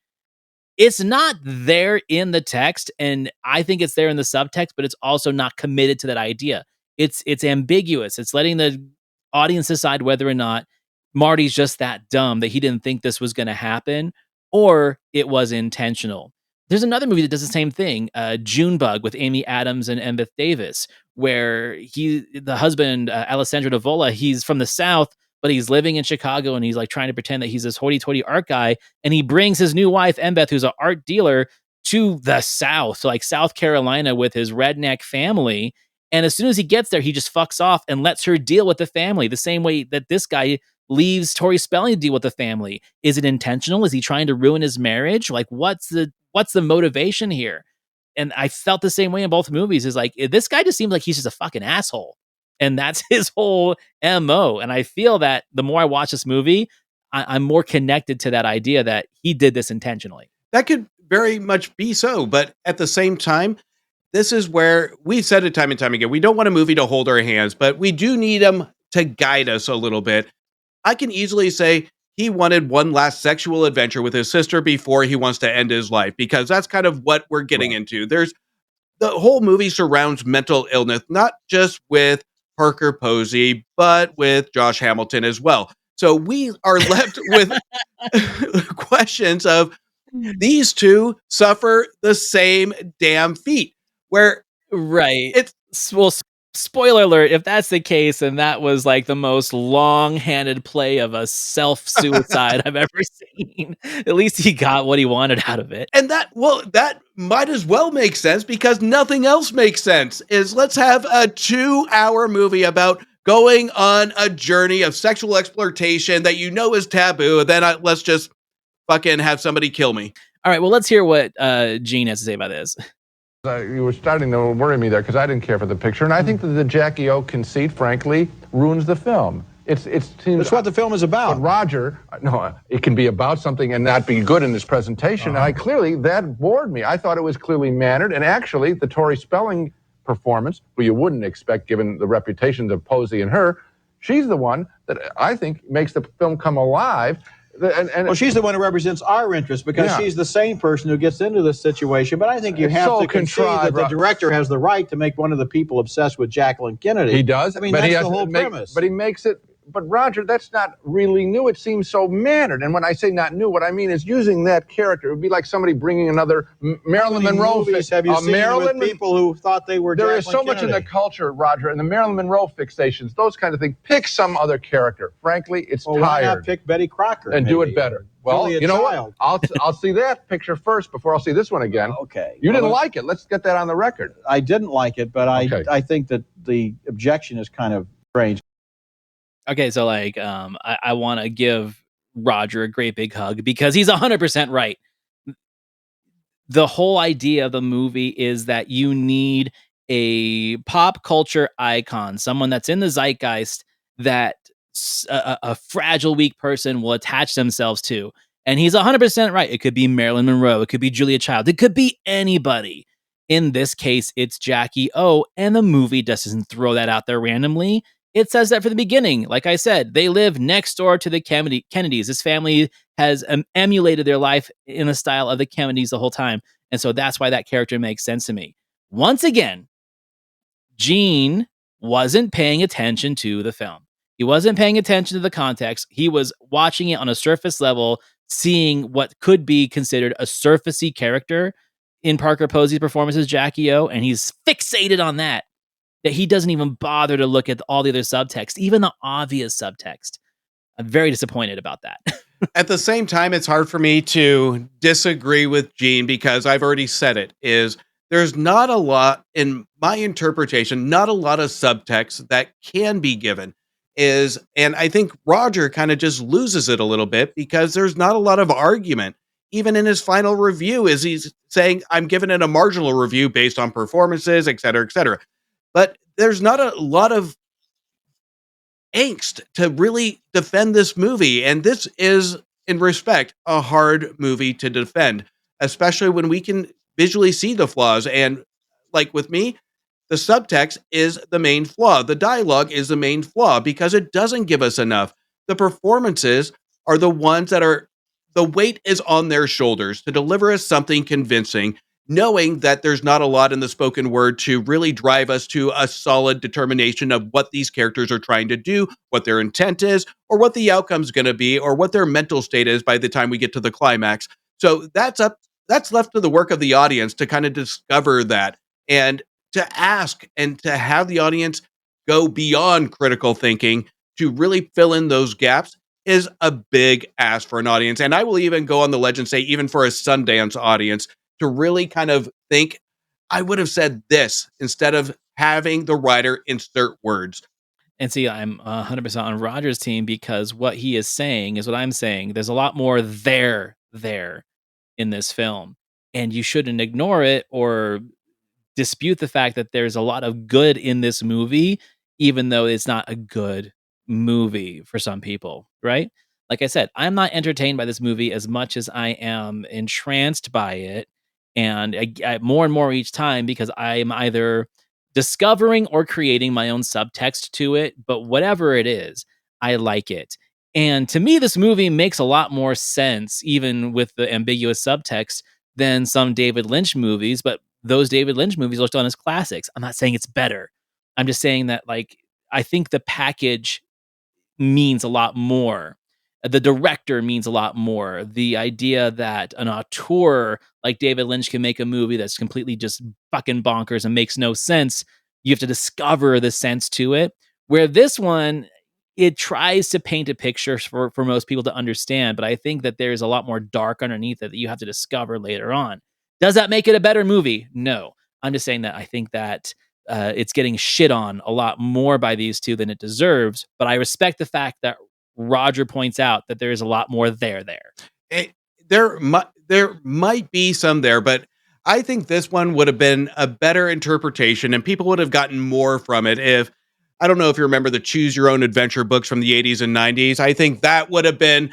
It's not there in the text, and I think it's there in the subtext, but it's also not committed to that idea. It's ambiguous. It's letting the audience decide whether or not Marty's just that dumb that he didn't think this was going to happen, or it was intentional. There's another movie that does the same thing, Junebug with Amy Adams and Embeth Davis, where the husband, Alessandro Nivola, he's from the South, but he's living in Chicago and he's like trying to pretend that he's this hoity-toity art guy. And he brings his new wife, Embeth, who's an art dealer, to the South, like South Carolina with his redneck family. And as soon as he gets there, he just fucks off and lets her deal with the family the same way that this guy leaves Tori Spelling to deal with the family. Is it intentional? Is he trying to ruin his marriage? Like, what's the motivation here? And I felt the same way in both movies. Is like, this guy just seems like he's just a fucking asshole. And that's his whole MO. And I feel that the more I watch this movie, I'm more connected to that idea that he did this intentionally.
That could very much be so. But at the same time, this is where we've said it time and time again. We don't want a movie to hold our hands, but we do need them to guide us a little bit. I can easily say he wanted one last sexual adventure with his sister before he wants to end his life, because that's kind of what we're getting into. The whole movie surrounds mental illness, not just with Parker Posey, but with Josh Hamilton as well. So we are left with questions of, these two suffer the same damn feat, where
right. Well, spoiler alert, if that's the case, and that was like the most long-handed play of a self-suicide I've ever seen. At least he got what he wanted out of it.
And that might as well make sense, because nothing else makes sense. Let's have a 2-hour movie about going on a journey of sexual exploitation that is taboo, and then let's just fucking have somebody kill me.
All right, well, let's hear what Gene has to say about this.
You were starting to worry me there because I didn't care for the picture, and I think that the Jackie O conceit, frankly, ruins the film. It's
what the film is about.
But Roger, no, it can be about something and not be good in this presentation. And that bored me. I thought it was clearly mannered, and actually, the Tori Spelling performance, who you wouldn't expect given the reputations of Posey and her, she's the one that I think makes the film come alive.
Well, she's the one who represents our interest, because she's the same person who gets into this situation. But I think you have to concede that the director has the right to make one of the people obsessed with Jacqueline Kennedy.
He does.
I mean, that's the whole premise.
But he makes it. But Roger, that's not really new. It seems so mannered. And when I say not new, what I mean is using that character. It would be like somebody bringing another Marilyn Monroe.
Movies have you seen with people who thought they were
There
Jacqueline
is so much in the culture, Roger, and the Marilyn Monroe fixations, those kind of things. Pick some other character. Frankly, it's tired.
Why not pick Betty Crocker
and do it better? Well, you know what? I'll see that picture first before I'll see this one again.
Okay.
You didn't like it. Let's get that on the record.
I didn't like it, but I think that the objection is kind of strange.
Okay, so like, I want to give Roger a great big hug because he's 100% right. The whole idea of the movie is that you need a pop culture icon, someone that's in the zeitgeist that a fragile, weak person will attach themselves to. And he's 100% right. It could be Marilyn Monroe. It could be Julia Child. It could be anybody. In this case, it's Jackie O, and the movie doesn't throw that out there randomly. It says that from the beginning. Like I said, they live next door to the Kennedys. This family has emulated their life in the style of the Kennedys the whole time. And so that's why that character makes sense to me. Once again, Gene wasn't paying attention to the film. He wasn't paying attention to the context. He was watching it on a surface level, seeing what could be considered a surfacey character in Parker Posey's performance as Jackie O, and he's fixated on that he doesn't even bother to look at all the other subtext, even the obvious subtext. I'm very disappointed about that.
At the same time, it's hard for me to disagree with Gene because I've already said it, is there's not a lot in my interpretation, not a lot of subtext that can be given and I think Roger kind of just loses it a little bit because there's not a lot of argument. Even in his final review, is he's saying, I'm giving it a marginal review based on performances, et cetera, et cetera. But there's not a lot of angst to really defend this movie. And this is, in respect, a hard movie to defend, especially when we can visually see the flaws. And like with me, the subtext is the main flaw. The dialogue is the main flaw because it doesn't give us enough. The performances are the ones that are, the weight is on their shoulders to deliver us something convincing, knowing that there's not a lot in the spoken word to really drive us to a solid determination of what these characters are trying to do, what their intent is, or what the outcome's going to be, or what their mental state is by the time we get to the climax. So that's left to the work of the audience to kind of discover that and to ask and to have the audience go beyond critical thinking to really fill in those gaps is a big ask for an audience. And I will even go on the ledge and say, even for a Sundance audience, to really kind of think, I would have said this instead of having the writer insert words.
And see, I'm 100% on Roger's team because what he is saying is what I'm saying. There's a lot more there in this film, and you shouldn't ignore it or dispute the fact that there's a lot of good in this movie, even though it's not a good movie for some people, right? Like I said, I'm not entertained by this movie as much as I am entranced by it. And more and more each time because I'm either discovering or creating my own subtext to it. But whatever it is, I like it. And to me, this movie makes a lot more sense, even with the ambiguous subtext, than some David Lynch movies. But those David Lynch movies are still on as classics. I'm not saying it's better. I'm just saying that, like, I think the package means a lot more. The director means a lot more. The idea that an auteur like David Lynch can make a movie that's completely just fucking bonkers and makes no sense, you have to discover the sense to it. Where this one, it tries to paint a picture for most people to understand, but I think that there's a lot more dark underneath it that you have to discover later on. Does that make it a better movie? No. I'm just saying that I think that it's getting shit on a lot more by these two than it deserves. But I respect the fact that Roger points out that there is a lot more there.
It, there might be some there, but I think this one would have been a better interpretation and people would have gotten more from it if, I don't know if you remember the choose your own adventure books from the 80s and 90s. I think that would have been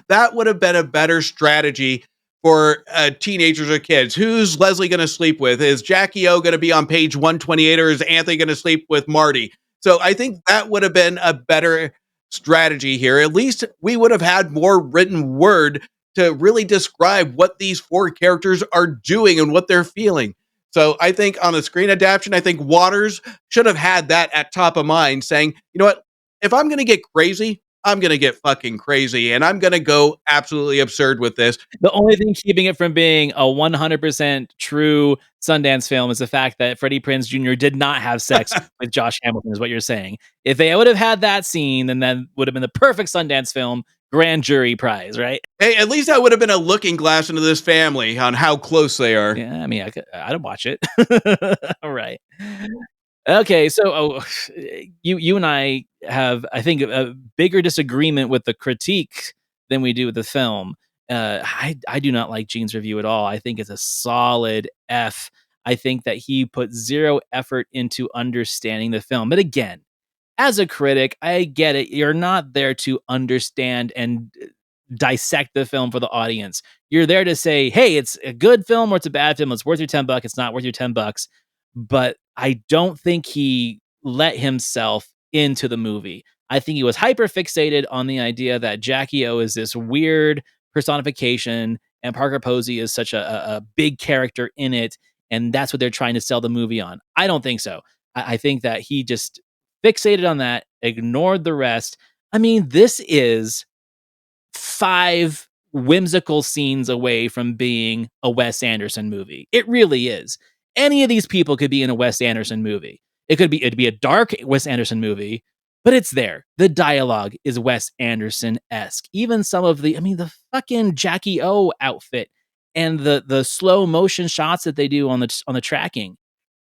that would have been a better strategy for teenagers or kids. Who's Leslie going to sleep with? Is Jackie O going to be on page 128 or is Anthony going to sleep with Marty? So I think that would have been a better strategy here. At least we would have had more written word to really describe what these four characters are doing and what they're feeling. So I think on the screen adaptation, I think Waters should have had that at top of mind saying, you know what, if I'm going to get crazy, I'm going to get fucking crazy and I'm going to go absolutely absurd with this.
The only thing keeping it from being a 100% true Sundance film is the fact that Freddie Prinze Jr. did not have sex with Josh Hamilton, is what you're saying. If they would have had that scene, then that would have been the perfect Sundance film, grand jury prize, right?
Hey, at least that would have been a looking glass into this family on how close they are.
Yeah, I mean, I'd watch it. All right. Okay, so you and I have, I think, a bigger disagreement with the critique than we do with the film. I do not like Gene's review at all. I think it's a solid F. I think that he put zero effort into understanding the film. But again, as a critic, I get it. You're not there to understand and dissect the film for the audience. You're there to say, hey, it's a good film or it's a bad film. It's worth your $10. It's not worth your $10. But I don't think he let himself into the movie. I think he was hyper fixated on the idea that Jackie O is this weird personification and Parker Posey is such a big character in it. and that's what they're trying to sell the movie on. I don't think so. I think that he just fixated on that, ignored the rest. I mean, this is 5 whimsical scenes away from being a Wes Anderson movie. It really is. Any of these people could be in a Wes Anderson movie. It'd be a dark Wes Anderson movie, but it's there. The dialogue is Wes Anderson-esque. Even some of the fucking Jackie O outfit and the slow motion shots that they do on the tracking.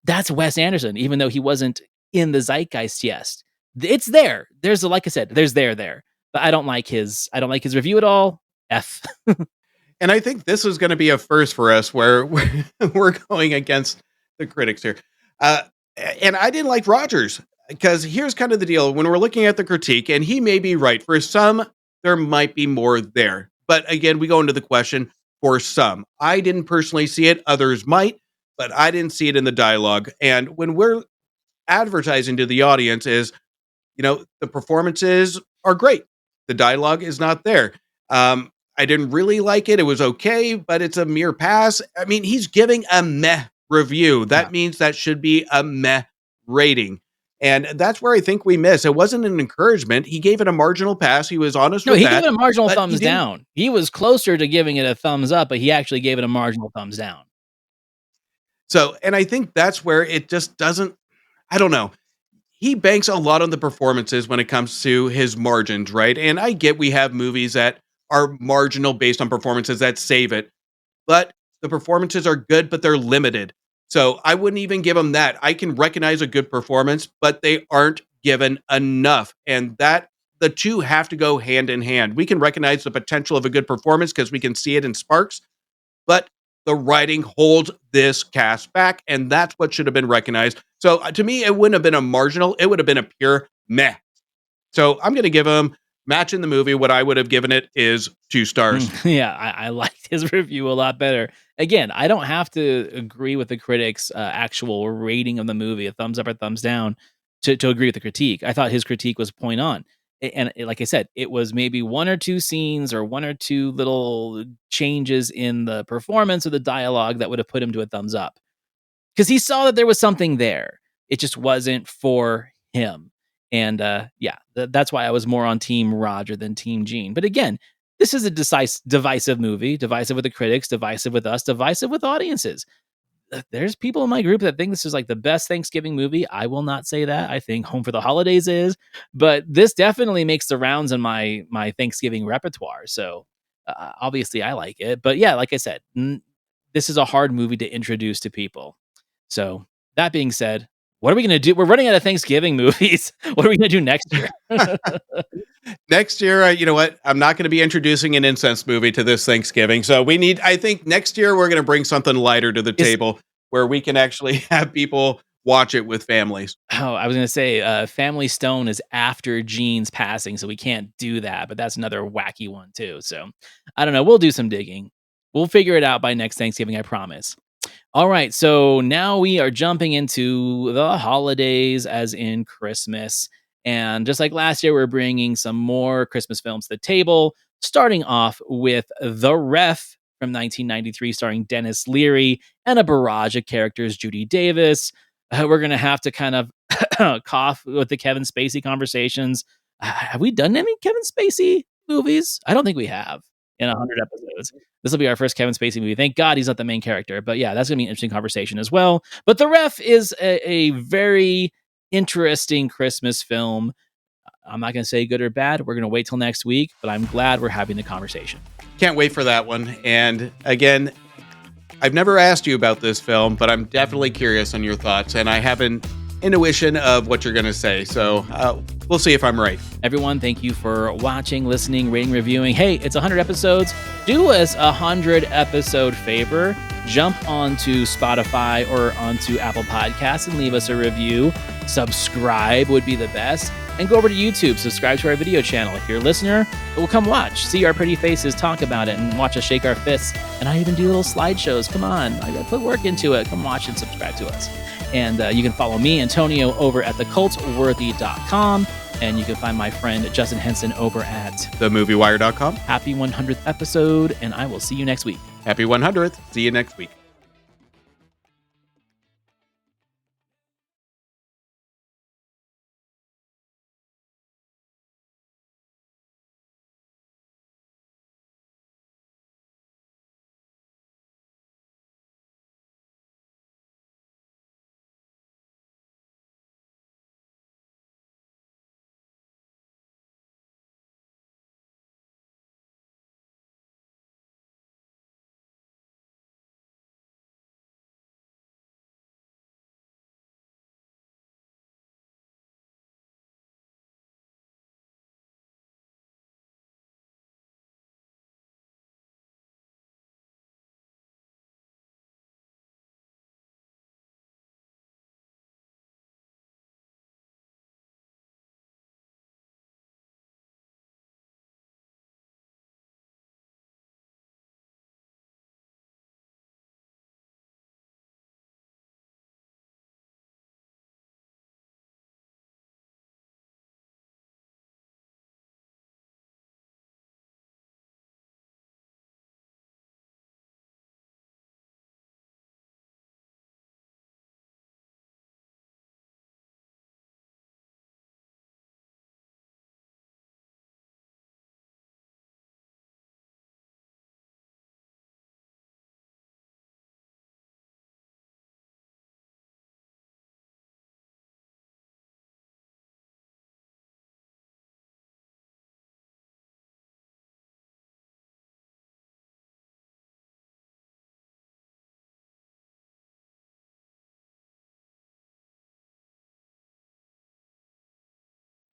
That's Wes Anderson, even though he wasn't in the zeitgeist yet. It's there. Like I said, there's there. But I don't like his review at all. F.
And I think this is going to be a first for us where we're going against the critics here. And I didn't like Rogers because here's kind of the deal. When we're looking at the critique, and he may be right, for some, there might be more there. But again, we go into the question for some. I didn't personally see it. Others might, but I didn't see it in the dialogue. And when we're advertising to the audience is, the performances are great. The dialogue is not there. I didn't really like it. It was okay, but it's a mere pass. I mean, he's giving a meh review. That means that should be a meh rating. And that's where I think we miss. It wasn't an encouragement. He gave it a marginal pass. He was honest with that.
No, he gave it a marginal thumbs down. He was closer to giving it a thumbs up, but he actually gave it a marginal thumbs down.
So, and I think that's where it just doesn't, I don't know. He banks a lot on the performances when it comes to his margins, right? And I get we have movies that are marginal based on performances that save it, but the performances are good, but they're limited. So I wouldn't even give him that. I can recognize a good performance, but they aren't given enough. And that the two have to go hand in hand. We can recognize the potential of a good performance because we can see it in sparks, but the writing holds this cast back, and that's what should have been recognized. So to me, it wouldn't have been a marginal. It would have been a pure meh. So I'm going to give him match in the movie. What I would have given it is 2 stars.
Yeah, I liked his review a lot better. Again, I don't have to agree with the critics' actual rating of the movie, a thumbs up or thumbs down, to agree with the critique. I thought his critique was point on. And like I said, it was maybe 1 or 2 scenes or 1 or 2 little changes in the performance or the dialogue that would have put him to a thumbs up. Because he saw that there was something there. It just wasn't for him. And that's why I was more on Team Roger than Team Gene. But again, this is a divisive movie, divisive with the critics, divisive with us, divisive with audiences. There's people in my group that think this is like the best Thanksgiving movie. I will not say that. I think Home for the Holidays is, but this definitely makes the rounds in my Thanksgiving repertoire. So obviously I like it, but yeah, like I said, this is a hard movie to introduce to people. So that being said, what are we going to do? We're running out of Thanksgiving movies. What are we going to do next year?
Next year, you know what? I'm not going to be introducing an incense movie to this Thanksgiving. So I think next year we're going to bring something lighter to the table where we can actually have people watch it with families.
Oh, I was going to say Family Stone is after Gene's passing, so we can't do that. But that's another wacky one too. So I don't know. We'll do some digging. We'll figure it out by next Thanksgiving, I promise. All right, so now we are jumping into the holidays, as in Christmas. And just like last year, we're bringing some more Christmas films to the table, starting off with The Ref from 1993, starring Dennis Leary and a barrage of characters, Judy Davis. We're going to have to kind of cough with the Kevin Spacey conversations. Have we done any Kevin Spacey movies? I don't think we have in 100 episodes. This will be our first Kevin Spacey movie. Thank God he's not the main character. But yeah, that's going to be an interesting conversation as well. But The Ref is a very interesting Christmas film. I'm not going to say good or bad. We're going to wait till next week, but I'm glad we're having the conversation.
Can't wait for that one. And again, I've never asked you about this film, but I'm definitely curious on your thoughts. And I have an intuition of what you're going to say. So we'll see if I'm right.
Everyone, thank you for watching, listening, rating, reviewing. Hey, it's 100 episodes. Do us a 100 episode favor. Jump onto Spotify or onto Apple Podcasts and leave us a review. Subscribe would be the best. And go over to YouTube, subscribe to our video channel. If you're a listener, we'll come watch, see our pretty faces, talk about it, and watch us shake our fists. And I even do little slideshows. Come on, I gotta put work into it. Come watch and subscribe to us. And you can follow me, Antonio, over at thecultworthy.com. And you can find my friend Justin Henson over at
themoviewire.com.
Happy 100th episode, and I will see you next week.
Happy 100th. See you next week.